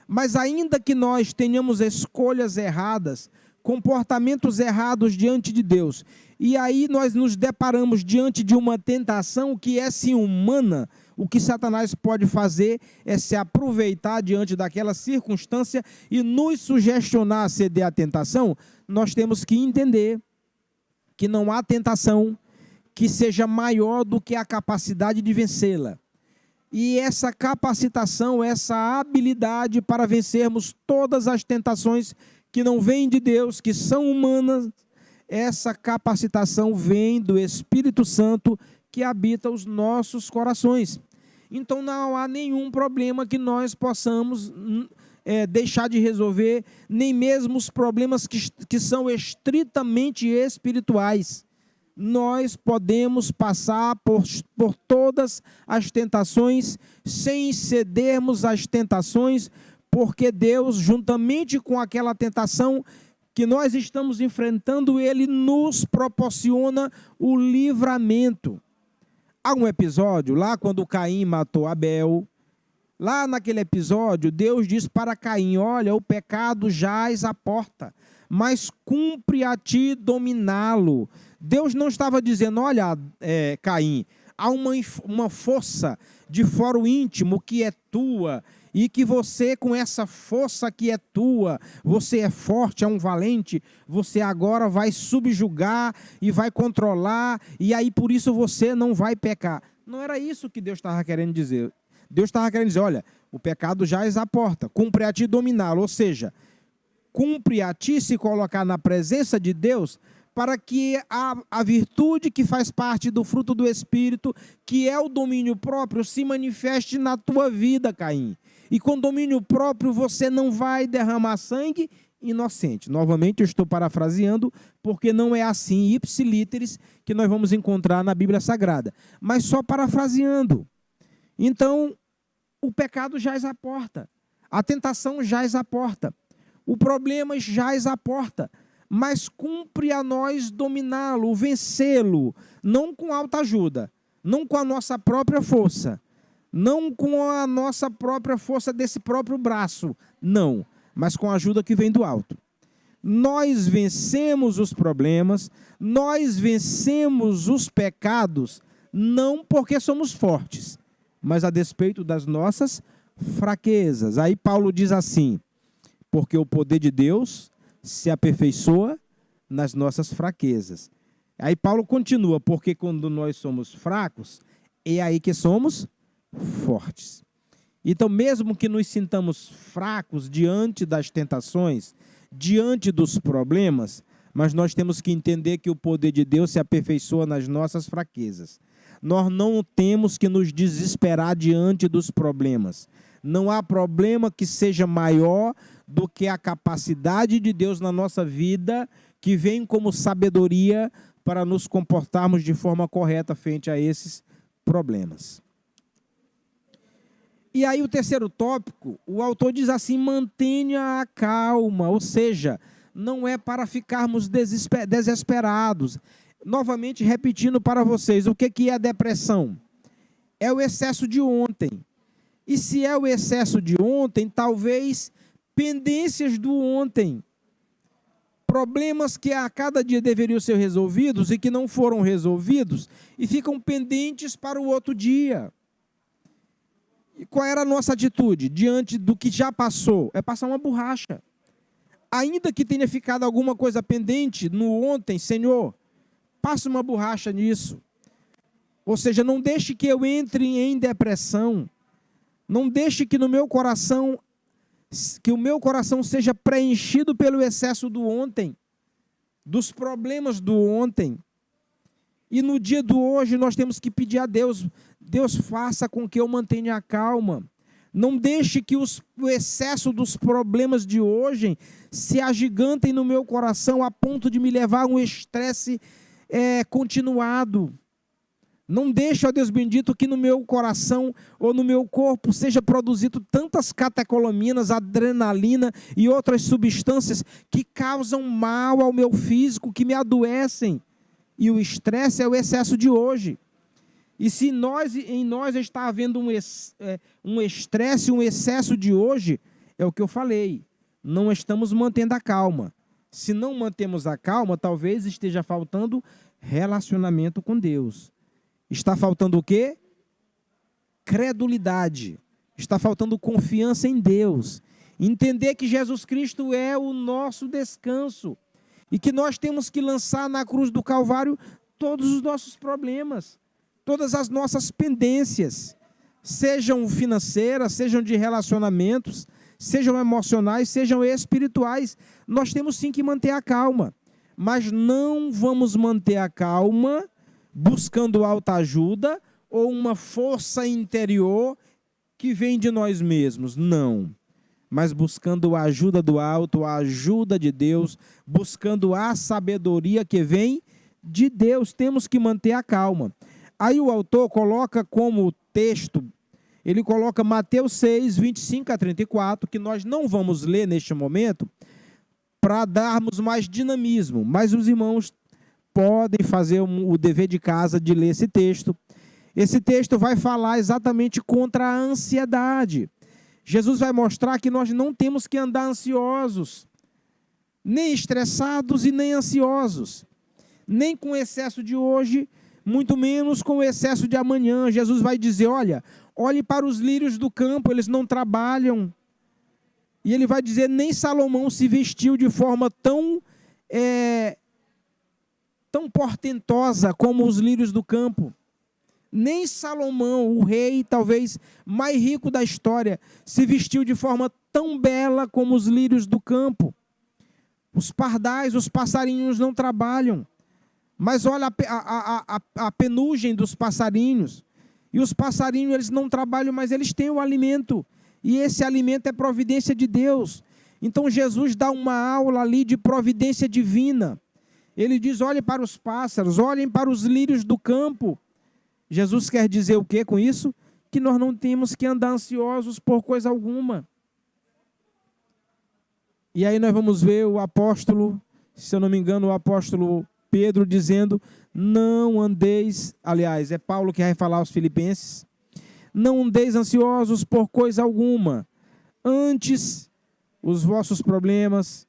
Mas ainda que nós tenhamos escolhas erradas, comportamentos errados diante de Deus, e aí nós nos deparamos diante de uma tentação que é sim humana, o que Satanás pode fazer é se aproveitar diante daquela circunstância e nos sugestionar a ceder à tentação. Nós temos que entender que não há tentação que seja maior do que a capacidade de vencê-la. E essa capacitação, essa habilidade para vencermos todas as tentações que não vêm de Deus, que são humanas, essa capacitação vem do Espírito Santo que habita os nossos corações. Então não há nenhum problema que nós possamos deixar de resolver, nem mesmo os problemas que são estritamente espirituais. Nós podemos passar por todas as tentações sem cedermos às tentações, porque Deus, juntamente com aquela tentação que nós estamos enfrentando, Ele nos proporciona o livramento. Há um episódio lá quando Caim matou Abel. Lá naquele episódio, Deus diz para Caim: olha, o pecado jaz à porta, mas cumpre a ti dominá-lo. Deus não estava dizendo: olha, Caim, há uma força de foro íntimo que é tua, e que você, com essa força que é tua, você é forte, é um valente, você agora vai subjugar e vai controlar, e aí por isso você não vai pecar. Não era isso que Deus estava querendo dizer. Deus estava querendo dizer: olha, o pecado jaz à porta, cumpre a ti dominá-lo, ou seja, cumpre a ti se colocar na presença de Deus, para que a virtude que faz parte do fruto do Espírito, que é o domínio próprio, se manifeste na tua vida, Caim. E com domínio próprio você não vai derramar sangue inocente. Novamente eu estou parafraseando, porque não é assim, ipsilíteres, que nós vamos encontrar na Bíblia Sagrada. Mas só parafraseando. Então, o pecado jaz à porta. A tentação jaz à porta. O problema jaz à porta. Mas cumpre a nós dominá-lo, vencê-lo, não com alta ajuda, não com a nossa própria força, não com a nossa própria força desse próprio braço, não, mas com a ajuda que vem do alto. Nós vencemos os problemas, nós vencemos os pecados, não porque somos fortes, mas a despeito das nossas fraquezas. Aí Paulo diz assim: porque o poder de Deus se aperfeiçoa nas nossas fraquezas. Aí Paulo continua: porque quando nós somos fracos, é aí que somos fortes. Então, mesmo que nos sintamos fracos diante das tentações, diante dos problemas, mas nós temos que entender que o poder de Deus se aperfeiçoa nas nossas fraquezas. Nós não temos que nos desesperar diante dos problemas. Não há problema que seja maior do que a capacidade de Deus na nossa vida, que vem como sabedoria para nos comportarmos de forma correta frente a esses problemas. E aí o terceiro tópico, o autor diz assim: mantenha a calma, ou seja, não é para ficarmos desesperados. Novamente repetindo para vocês, o que é a depressão? É o excesso de ontem. E se é o excesso de ontem, talvez pendências do ontem. Problemas que a cada dia deveriam ser resolvidos e que não foram resolvidos e ficam pendentes para o outro dia. E qual era a nossa atitude diante do que já passou? É passar uma borracha. Ainda que tenha ficado alguma coisa pendente no ontem, Senhor, passa uma borracha nisso. Ou seja, não deixe que eu entre em depressão. Não deixe que no meu coração, que o meu coração seja preenchido pelo excesso do ontem, dos problemas do ontem. E no dia do hoje nós temos que pedir a Deus: Deus, faça com que eu mantenha a calma. Não deixe que o excesso dos problemas de hoje se agigantem no meu coração a ponto de me levar a um estresse continuado. Não deixe, ó Deus bendito, que no meu coração ou no meu corpo seja produzido tantas catecolaminas, adrenalina e outras substâncias que causam mal ao meu físico, que me adoecem. E o estresse é o excesso de hoje. E se em nós está havendo um estresse, um excesso de hoje, é o que eu falei, não estamos mantendo a calma. Se não mantemos a calma, talvez esteja faltando relacionamento com Deus. Está faltando o quê? Credulidade. Está faltando confiança em Deus. Entender que Jesus Cristo é o nosso descanso. E que nós temos que lançar na cruz do Calvário todos os nossos problemas. Todas as nossas pendências. Sejam financeiras, sejam de relacionamentos, sejam emocionais, sejam espirituais. Nós temos sim que manter a calma. Mas não vamos manter a calma buscando autoajuda ou uma força interior que vem de nós mesmos. Não. Mas buscando a ajuda do alto, a ajuda de Deus, buscando a sabedoria que vem de Deus. Temos que manter a calma. Aí o autor coloca como texto, ele coloca Mateus 6, 25 a 34, que nós não vamos ler neste momento, para darmos mais dinamismo, mas os irmãos podem fazer o dever de casa de ler esse texto. Esse texto vai falar exatamente contra a ansiedade. Jesus vai mostrar que nós não temos que andar ansiosos, nem estressados e nem ansiosos, nem com o excesso de hoje, muito menos com o excesso de amanhã. Jesus vai dizer, olhe para os lírios do campo, eles não trabalham. E ele vai dizer, nem Salomão se vestiu de forma tão portentosa como os lírios do campo. Nem Salomão, o rei talvez mais rico da história, se vestiu de forma tão bela como os lírios do campo. Os pardais, os passarinhos não trabalham. Mas olha a penugem dos passarinhos. E os passarinhos, eles não trabalham, mas eles têm o alimento. E esse alimento é providência de Deus. Então Jesus dá uma aula ali de providência divina. Ele diz, olhem para os pássaros, olhem para os lírios do campo. Jesus quer dizer o que com isso? Que nós não temos que andar ansiosos por coisa alguma. E aí nós vamos ver o apóstolo, se eu não me engano, o apóstolo Pedro dizendo, não andeis, aliás, é Paulo que vai falar aos filipenses, não andeis ansiosos por coisa alguma, antes os vossos problemas,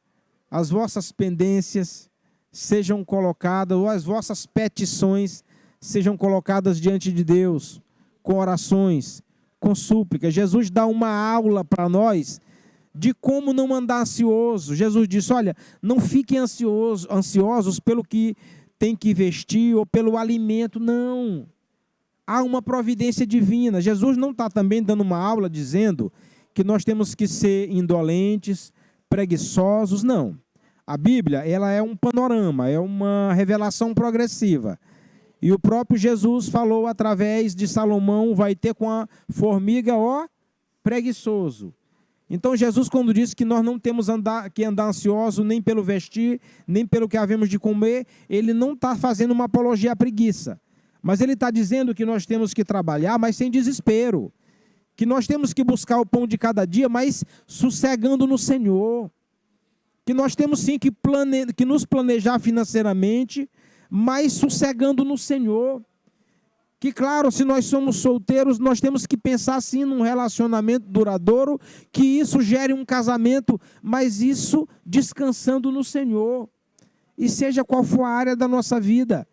as vossas pendências sejam colocadas, ou as vossas petições sejam colocadas diante de Deus, com orações, com súplicas. Jesus dá uma aula para nós de como não andar ansioso. Jesus disse, olha, não fiquem ansiosos pelo que tem que vestir ou pelo alimento, não. Há uma providência divina. Jesus não está também dando uma aula dizendo que nós temos que ser indolentes, preguiçosos, não. A Bíblia, ela é um panorama, é uma revelação progressiva. E o próprio Jesus falou através de Salomão, vai ter com a formiga, preguiçoso. Então Jesus, quando disse que nós não temos que andar ansioso nem pelo vestir, nem pelo que havemos de comer, ele não está fazendo uma apologia à preguiça. Mas ele está dizendo que nós temos que trabalhar, mas sem desespero. Que nós temos que buscar o pão de cada dia, mas sossegando no Senhor. Que nós temos sim que nos planejar financeiramente, mas sossegando no Senhor. Que claro, se nós somos solteiros, nós temos que pensar sim num relacionamento duradouro, que isso gere um casamento, mas isso descansando no Senhor. E seja qual for a área da nossa vida,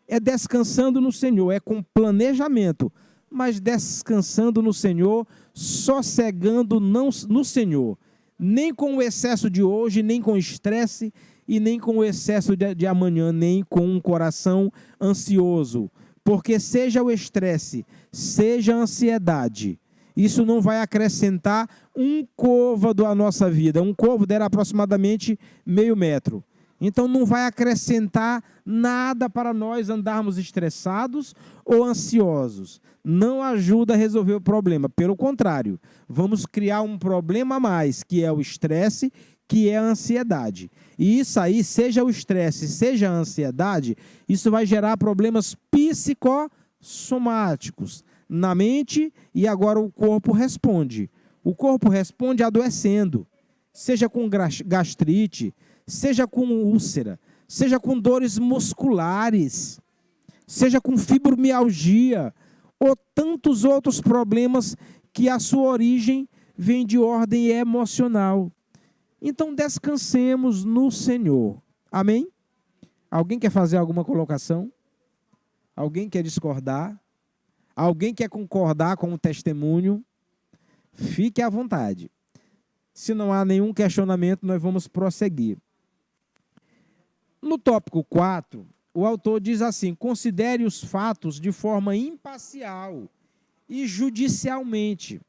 é descansando no Senhor, é com planejamento, mas descansando no Senhor, sossegando no Senhor. Nem com o excesso de hoje, nem com o estresse, e nem com o excesso de amanhã, nem com um coração ansioso. Porque seja o estresse, seja a ansiedade, isso não vai acrescentar um côvado à nossa vida. Um côvado era aproximadamente meio metro. Então não vai acrescentar nada para nós andarmos estressados ou ansiosos. Não ajuda a resolver o problema. Pelo contrário, vamos criar um problema a mais, que é o estresse, que é a ansiedade. E isso aí, seja o estresse, seja a ansiedade, isso vai gerar problemas psicossomáticos na mente, e agora o corpo responde. O corpo responde adoecendo, seja com gastrite, seja com úlcera, seja com dores musculares, seja com fibromialgia, ou tantos outros problemas que a sua origem vem de ordem emocional. Então descansemos no Senhor. Amém? Alguém quer fazer alguma colocação? Alguém quer discordar? Alguém quer concordar com o testemunho? Fique à vontade. Se não há nenhum questionamento, nós vamos prosseguir. No tópico 4, o autor diz assim: considere os fatos de forma imparcial e judicialmente.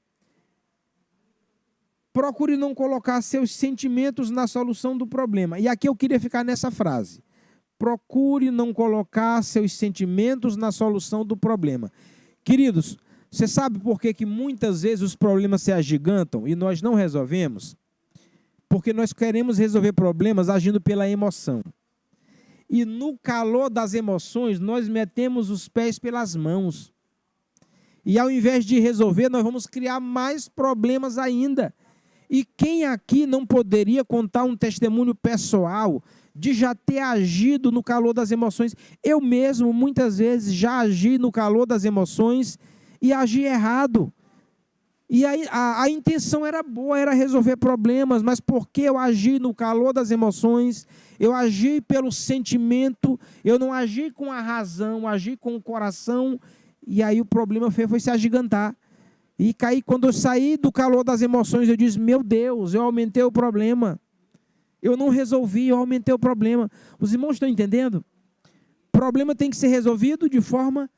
Procure não colocar seus sentimentos na solução do problema. E aqui eu queria ficar nessa frase. Procure não colocar seus sentimentos na solução do problema. Queridos, você sabe por que muitas vezes os problemas se agigantam e nós não resolvemos? Porque nós queremos resolver problemas agindo pela emoção. E no calor das emoções, nós metemos os pés pelas mãos. E ao invés de resolver, nós vamos criar mais problemas ainda. E quem aqui não poderia contar um testemunho pessoal de já ter agido no calor das emoções? Eu mesmo, muitas vezes, já agi no calor das emoções e agi errado. E aí a intenção era boa, era resolver problemas, mas porque eu agi no calor das emoções, eu agi pelo sentimento, eu não agi com a razão, agi com o coração, e aí o problema foi se agigantar. E quando eu saí do calor das emoções, eu disse: meu Deus, eu aumentei o problema. Eu não resolvi, eu aumentei o problema. Os irmãos estão entendendo? O problema tem que ser resolvido de forma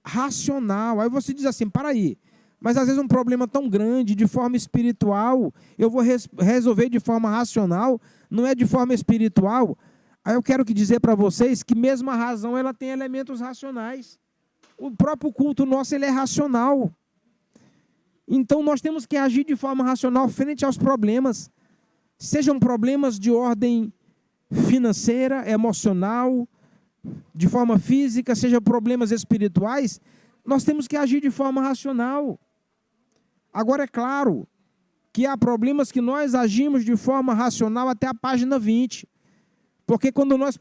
racional. Aí você diz assim: para aí, mas às vezes um problema tão grande, de forma espiritual, eu vou resolver de forma racional, não é de forma espiritual. Aí eu quero dizer para vocês que mesmo a razão, ela tem elementos racionais. O próprio culto nosso, ele é racional. Então nós temos que agir de forma racional frente aos problemas. Sejam problemas de ordem financeira, emocional, de forma física, sejam problemas espirituais, nós temos que agir de forma racional. Agora, é claro que há problemas que nós agimos de forma racional até a página 20. Porque quando nós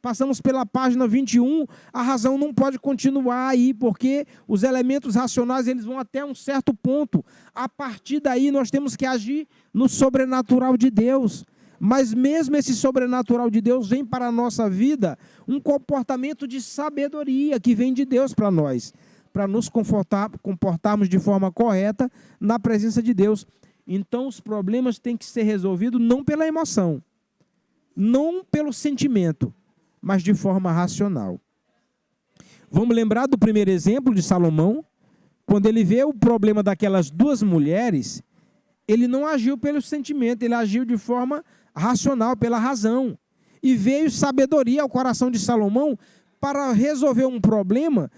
passamos pela página 21, a razão não pode continuar aí, porque os elementos racionais, eles vão até um certo ponto. A partir daí, nós temos que agir no sobrenatural de Deus. Mas mesmo esse sobrenatural de Deus vem para a nossa vida um comportamento de sabedoria que vem de Deus para nós, para nos comportarmos de forma correta na presença de Deus. Então, os problemas têm que ser resolvidos não pela emoção, não pelo sentimento, mas de forma racional. Vamos lembrar do primeiro exemplo de Salomão, quando ele vê o problema daquelas duas mulheres, ele não agiu pelo sentimento, ele agiu de forma racional, pela razão. E veio sabedoria ao coração de Salomão para resolver um problema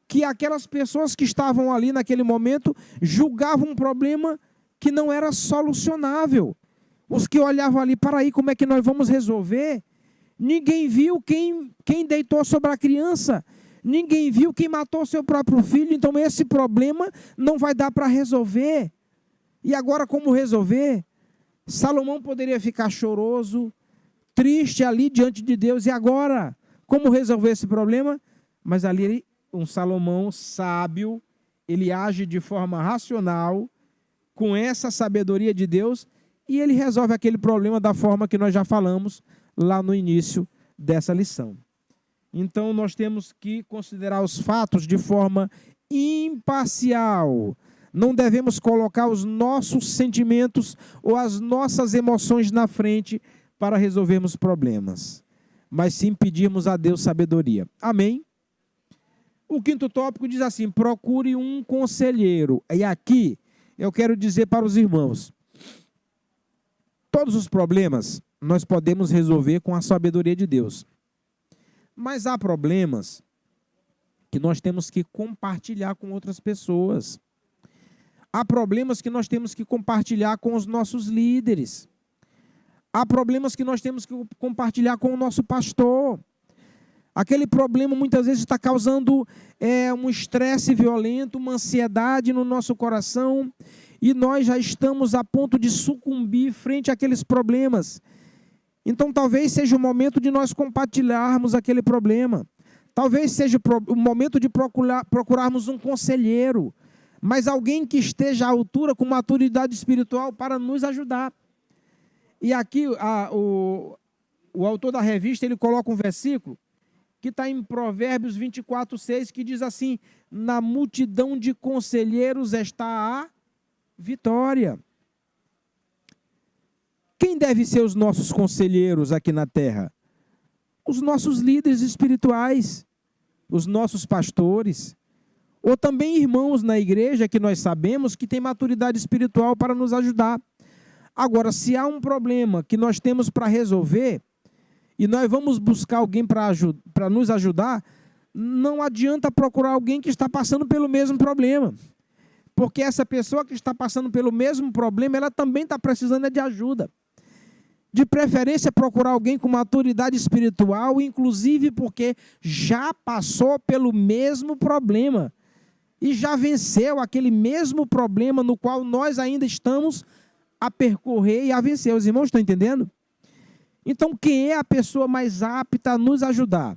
que aquelas pessoas que estavam ali naquele momento julgavam um problema que não era solucionável. Os que olhavam ali: para aí, como é que nós vamos resolver? Ninguém viu quem deitou sobre a criança. Ninguém viu quem matou seu próprio filho. Então esse problema não vai dar para resolver. E agora, como resolver? Salomão poderia ficar choroso, triste ali diante de Deus. E agora, como resolver esse problema? Mas ali, um Salomão sábio, ele age de forma racional, com essa sabedoria de Deus, e ele resolve aquele problema da forma que nós já falamos lá no início dessa lição. Então, nós temos que considerar os fatos de forma imparcial. Não devemos colocar os nossos sentimentos ou as nossas emoções na frente para resolvermos problemas, mas sim pedirmos a Deus sabedoria. Amém? O quinto tópico diz assim: procure um conselheiro. E aqui eu quero dizer para os irmãos: Todos os problemas nós podemos resolver com a sabedoria de Deus. Mas há problemas que nós temos que compartilhar com outras pessoas. Há problemas que nós temos que compartilhar com os nossos líderes. Há problemas que nós temos que compartilhar com o nosso pastor. Aquele problema muitas vezes está causando um estresse violento, uma ansiedade no nosso coração, e nós já estamos a ponto de sucumbir frente àqueles problemas. Então talvez seja o momento de nós compartilharmos aquele problema. Talvez seja o momento de procurarmos um conselheiro, mas alguém que esteja à altura, com maturidade espiritual, para nos ajudar. E aqui o autor da revista, ele coloca um versículo que está em Provérbios 24:6, que diz assim: na multidão de conselheiros está a vitória. Quem deve ser os nossos conselheiros aqui na terra? Os nossos líderes espirituais, os nossos pastores, ou também irmãos na igreja que nós sabemos que tem maturidade espiritual para nos ajudar. Agora, se há um problema que nós temos para resolver, e nós vamos buscar alguém para nos ajudar, não adianta procurar alguém que está passando pelo mesmo problema. Porque essa pessoa que está passando pelo mesmo problema, ela também está precisando de ajuda. De preferência, procurar alguém com maturidade espiritual, inclusive porque já passou pelo mesmo problema e já venceu aquele mesmo problema no qual nós ainda estamos a percorrer e a vencer. Os irmãos estão entendendo? Então, quem é a pessoa mais apta a nos ajudar?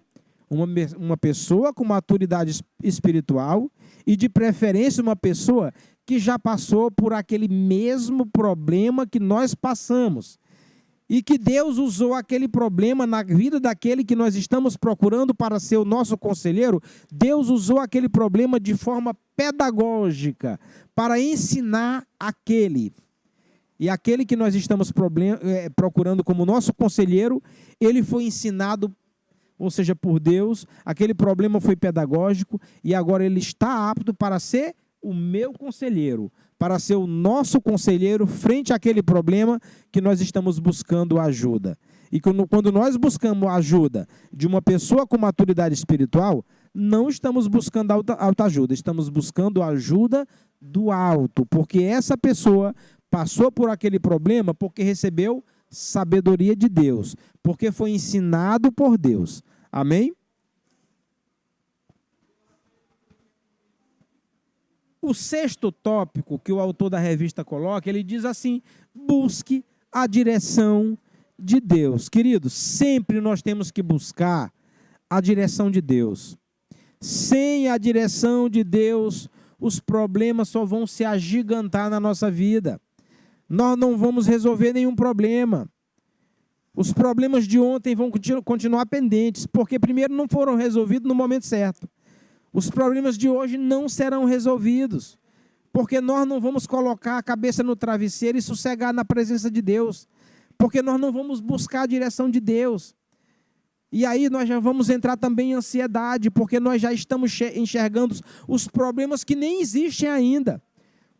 Uma pessoa com maturidade espiritual e, de preferência, uma pessoa que já passou por aquele mesmo problema que nós passamos. E que Deus usou aquele problema na vida daquele que nós estamos procurando para ser o nosso conselheiro. Deus usou aquele problema de forma pedagógica para ensinar aquele. E aquele que nós estamos procurando como nosso conselheiro, ele foi ensinado, ou seja, por Deus. Aquele problema foi pedagógico e agora ele está apto para ser o meu conselheiro, para ser o nosso conselheiro frente àquele problema que nós estamos buscando ajuda. E quando nós buscamos a ajuda de uma pessoa com maturidade espiritual, não estamos buscando alta ajuda, estamos buscando a ajuda do alto, porque essa pessoa passou por aquele problema porque recebeu sabedoria de Deus, porque foi ensinado por Deus. Amém? O sexto tópico que o autor da revista coloca, ele diz assim: busque a direção de Deus. Queridos, sempre nós temos que buscar a direção de Deus. Sem a direção de Deus, os problemas só vão se agigantar na nossa vida. Nós não vamos resolver nenhum problema. Os problemas de ontem vão continuar pendentes, porque primeiro não foram resolvidos no momento certo. Os problemas de hoje não serão resolvidos, porque nós não vamos colocar a cabeça no travesseiro e sossegar na presença de Deus, porque nós não vamos buscar a direção de Deus. E aí nós já vamos entrar também em ansiedade, porque nós já estamos enxergando os problemas que nem existem ainda,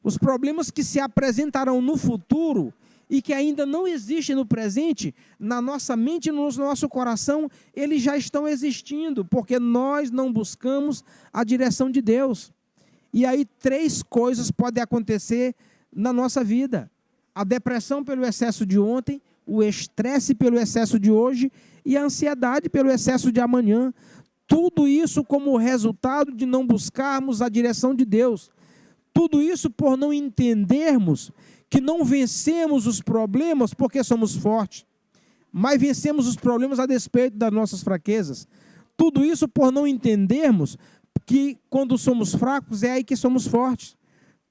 os problemas que se apresentarão no futuro e que ainda não existem no presente, na nossa mente e no nosso coração, eles já estão existindo, porque nós não buscamos a direção de Deus. E aí 3 coisas podem acontecer na nossa vida: a depressão pelo excesso de ontem, o estresse pelo excesso de hoje e a ansiedade pelo excesso de amanhã. Tudo isso como resultado de não buscarmos a direção de Deus. Tudo isso por não entendermos que não vencemos os problemas porque somos fortes, mas vencemos os problemas a despeito das nossas fraquezas. Tudo isso por não entendermos que quando somos fracos é aí que somos fortes.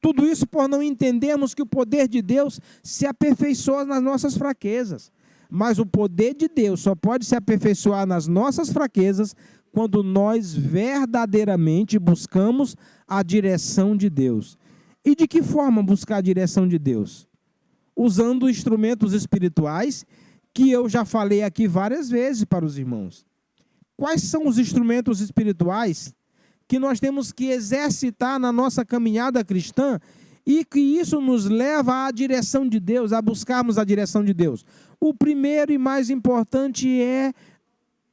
Tudo isso por não entendermos que o poder de Deus se aperfeiçoa nas nossas fraquezas. Mas o poder de Deus só pode se aperfeiçoar nas nossas fraquezas quando nós verdadeiramente buscamos a direção de Deus. E de que forma buscar a direção de Deus? Usando instrumentos espirituais que eu já falei aqui várias vezes para os irmãos. Quais são os instrumentos espirituais que nós temos que exercitar na nossa caminhada cristã e que isso nos leva à direção de Deus, a buscarmos a direção de Deus. O primeiro e mais importante é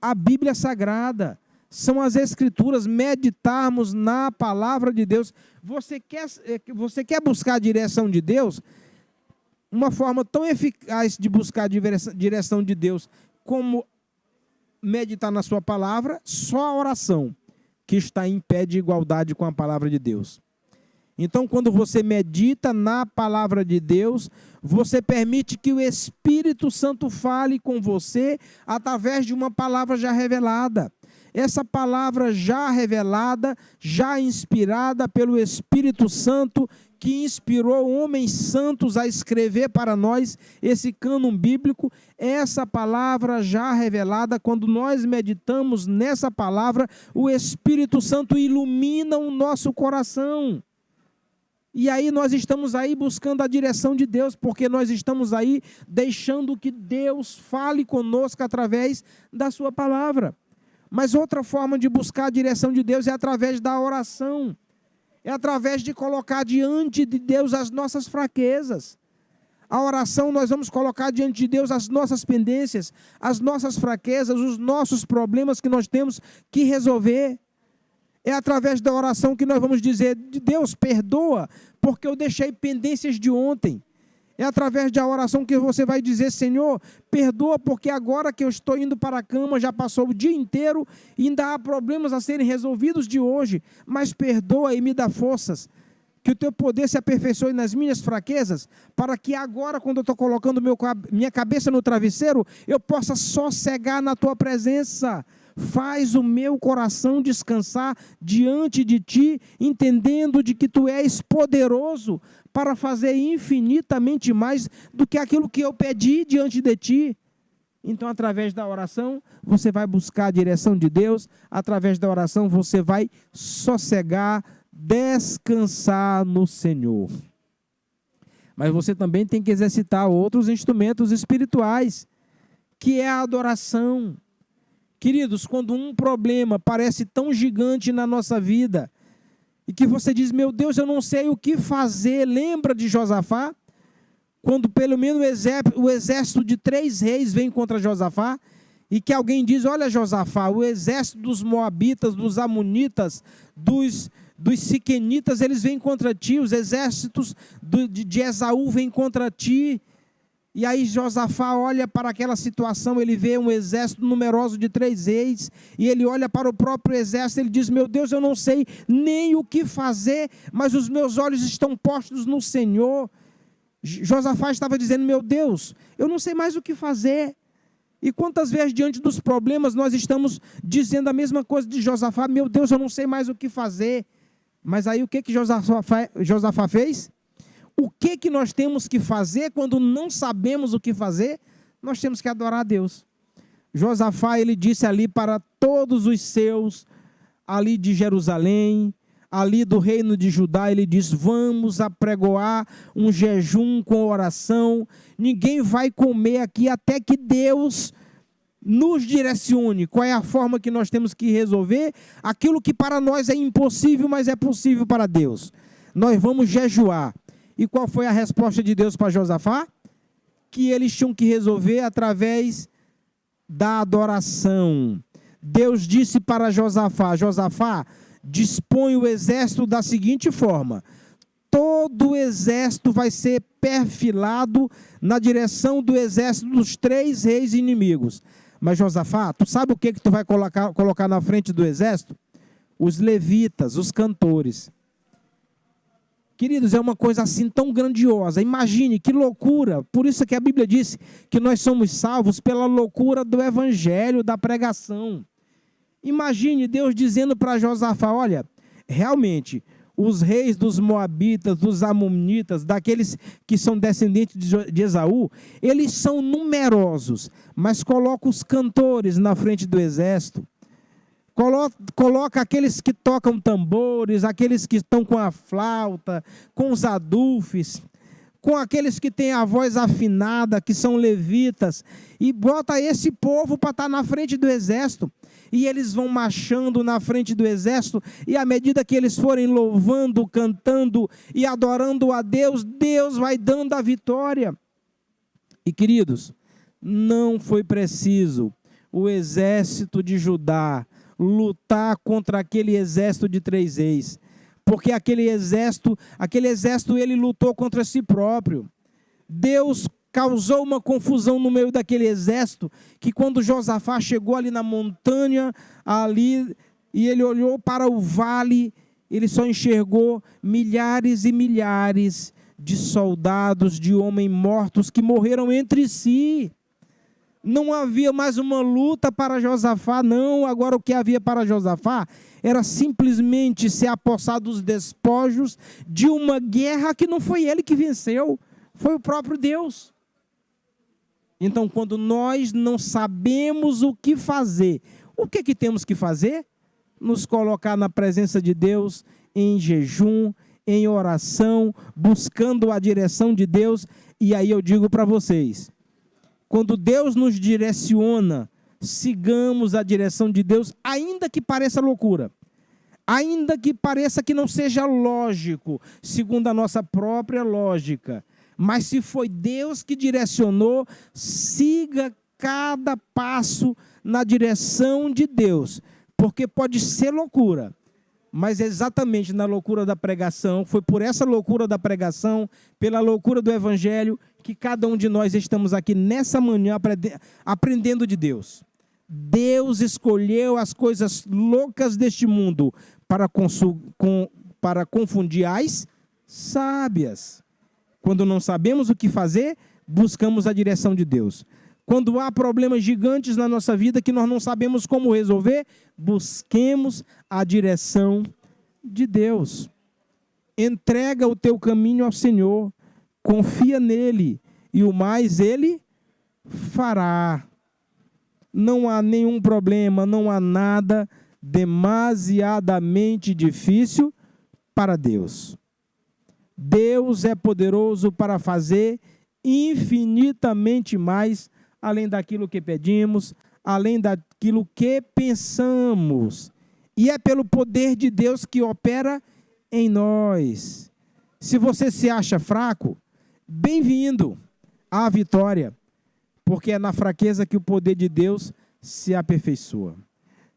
a Bíblia Sagrada, são as Escrituras, meditarmos na palavra de Deus. Você quer buscar a direção de Deus? Uma forma tão eficaz de buscar a direção de Deus como meditar na sua palavra, só a oração, que está em pé de igualdade com a palavra de Deus. Então, quando você medita na palavra de Deus, você permite que o Espírito Santo fale com você através de uma palavra já revelada. Essa palavra já revelada, já inspirada pelo Espírito Santo, que inspirou homens santos a escrever para nós esse cânon bíblico, essa palavra já revelada, quando nós meditamos nessa palavra, o Espírito Santo ilumina o nosso coração. E aí nós estamos aí buscando a direção de Deus, porque nós estamos aí deixando que Deus fale conosco através da sua palavra. Mas outra forma de buscar a direção de Deus é através da oração. É através de colocar diante de Deus as nossas fraquezas. A oração, nós vamos colocar diante de Deus as nossas pendências, as nossas fraquezas, os nossos problemas que nós temos que resolver. É através da oração que nós vamos dizer: Deus, perdoa, porque eu deixei pendências de ontem. É através da oração que você vai dizer: Senhor, perdoa, porque agora que eu estou indo para a cama, já passou o dia inteiro e ainda há problemas a serem resolvidos de hoje, mas perdoa e me dá forças, que o teu poder se aperfeiçoe nas minhas fraquezas, para que agora, quando eu estou colocando minha cabeça no travesseiro, eu possa sossegar na tua presença. Faz o meu coração descansar diante de ti, entendendo de que tu és poderoso para fazer infinitamente mais do que aquilo que eu pedi diante de ti. Então, através da oração, você vai buscar a direção de Deus, através da oração você vai sossegar, descansar no Senhor. Mas você também tem que exercitar outros instrumentos espirituais, que é a adoração. Queridos, quando um problema parece tão gigante na nossa vida, e que você diz: meu Deus, eu não sei o que fazer. Lembra de Josafá? Quando pelo menos o exército de 3 reis vem contra Josafá, e que alguém diz: olha Josafá, o exército dos moabitas, dos amonitas, dos siquenitas, eles vêm contra ti, os exércitos de Esaú vêm contra ti. E aí Josafá olha para aquela situação, ele vê um exército numeroso de 3 reis, e ele olha para o próprio exército, ele diz: meu Deus, eu não sei nem o que fazer, mas os meus olhos estão postos no Senhor. Josafá estava dizendo: meu Deus, eu não sei mais o que fazer. E quantas vezes diante dos problemas nós estamos dizendo a mesma coisa de Josafá: meu Deus, eu não sei mais o que fazer. Mas aí o que Josafá fez? O que nós temos que fazer quando não sabemos o que fazer? Nós temos que adorar a Deus. Josafá, ele disse ali para todos os seus, ali de Jerusalém, ali do reino de Judá, ele diz: vamos apregoar um jejum com oração, ninguém vai comer aqui até que Deus nos direcione. Qual é a forma que nós temos que resolver? Aquilo que para nós é impossível, mas é possível para Deus. Nós vamos jejuar. E qual foi a resposta de Deus para Josafá? Que eles tinham que resolver através da adoração. Deus disse para Josafá: Josafá, dispõe o exército da seguinte forma: todo o exército vai ser perfilado na direção do exército dos 3 reis inimigos. Mas Josafá, tu sabe o que tu vai colocar na frente do exército? Os levitas, os cantores. Queridos, é uma coisa assim tão grandiosa. Imagine que loucura. Por isso que a Bíblia diz que nós somos salvos pela loucura do evangelho, da pregação. Imagine Deus dizendo para Josafá: olha, realmente, os reis dos moabitas, dos amonitas, daqueles que são descendentes de Esaú, eles são numerosos, mas coloca os cantores na frente do exército. Coloca aqueles que tocam tambores, aqueles que estão com a flauta, com os adufes. com aqueles que têm a voz afinada, que são levitas, e bota esse povo para estar na frente do exército. E eles vão marchando na frente do exército, e à medida que eles forem louvando, cantando e adorando a Deus, Deus vai dando a vitória. E queridos, não foi preciso o exército de Judá lutar contra aquele exército de 3 reis, porque aquele exército ele lutou contra si próprio. Deus causou uma confusão no meio daquele exército, que quando Josafá chegou ali na montanha, ali, e ele olhou para o vale, ele só enxergou milhares e milhares de soldados, de homens mortos, que morreram entre si. Não havia mais uma luta para Josafá, não. Agora o que havia para Josafá era simplesmente se apossar dos despojos de uma guerra que não foi ele que venceu, foi o próprio Deus. Então, quando nós não sabemos o que fazer, o que temos que fazer? Nos colocar na presença de Deus em jejum, em oração, buscando a direção de Deus. E aí eu digo para vocês, quando Deus nos direciona, sigamos a direção de Deus, ainda que pareça loucura, ainda que pareça que não seja lógico, segundo a nossa própria lógica. Mas se foi Deus que direcionou, siga cada passo na direção de Deus, porque pode ser loucura, mas exatamente na loucura da pregação, foi por essa loucura da pregação, pela loucura do evangelho, que cada um de nós estamos aqui nessa manhã aprendendo de Deus. Deus escolheu as coisas loucas deste mundo para confundir as sábias. Quando não sabemos o que fazer, buscamos a direção de Deus. Quando há problemas gigantes na nossa vida que nós não sabemos como resolver, busquemos a direção de Deus. Entrega o teu caminho ao Senhor, confia nele, e o mais ele fará. Não há nenhum problema, não há nada demasiadamente difícil para Deus. Deus é poderoso para fazer infinitamente mais, além daquilo que pedimos, além daquilo que pensamos. E é pelo poder de Deus que opera em nós. Se você se acha fraco, bem-vindo à vitória, porque é na fraqueza que o poder de Deus se aperfeiçoa.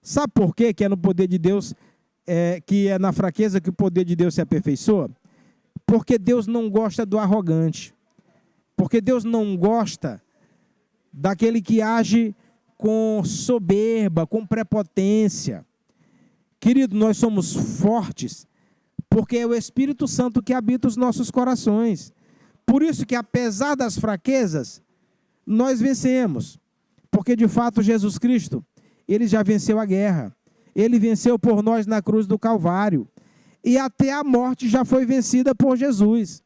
Sabe por quê que é no poder de Deus, que é na fraqueza que o poder de Deus se aperfeiçoa? Porque Deus não gosta do arrogante. Porque Deus não gosta daquele que age com soberba, com prepotência. Querido, nós somos fortes porque é o Espírito Santo que habita os nossos corações. Por isso que, apesar das fraquezas, nós vencemos. Porque, de fato, Jesus Cristo, ele já venceu a guerra. Ele venceu por nós na cruz do Calvário. E até a morte já foi vencida por Jesus.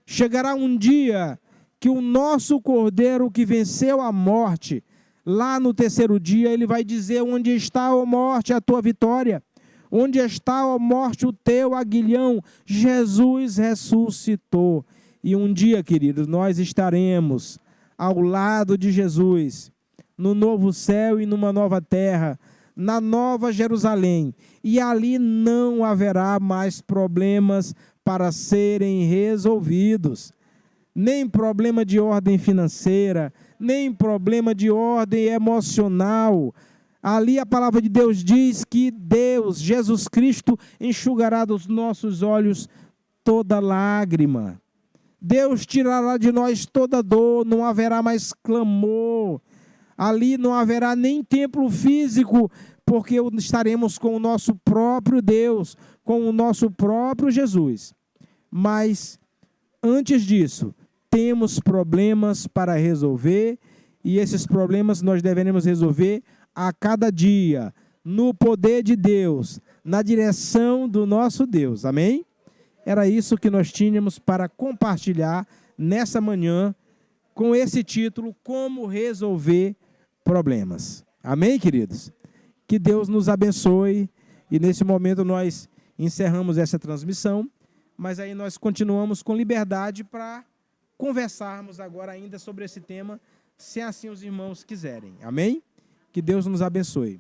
Chegará um dia que o nosso Cordeiro que venceu a morte, lá no terceiro dia, ele vai dizer: onde está, ó morte, a tua vitória? Onde está, ó morte, o teu aguilhão? Jesus ressuscitou. E um dia, queridos, nós estaremos ao lado de Jesus, no novo céu e numa nova terra, na nova Jerusalém, e ali não haverá mais problemas para serem resolvidos, nem problema de ordem financeira, nem problema de ordem emocional. Ali a palavra de Deus diz que Deus, Jesus Cristo, enxugará dos nossos olhos toda lágrima. Deus tirará de nós toda dor, não haverá mais clamor. Ali não haverá nem templo físico, porque estaremos com o nosso próprio Deus, com o nosso próprio Jesus. Mas, antes disso, temos problemas para resolver, e esses problemas nós deveremos resolver a cada dia, no poder de Deus, na direção do nosso Deus. Amém? Era isso que nós tínhamos para compartilhar nessa manhã, com esse título: Como Resolver Problemas. Amém, queridos? Que Deus nos abençoe. E nesse momento nós encerramos essa transmissão, mas aí nós continuamos com liberdade para conversarmos agora ainda sobre esse tema, se assim os irmãos quiserem. Amém? Que Deus nos abençoe.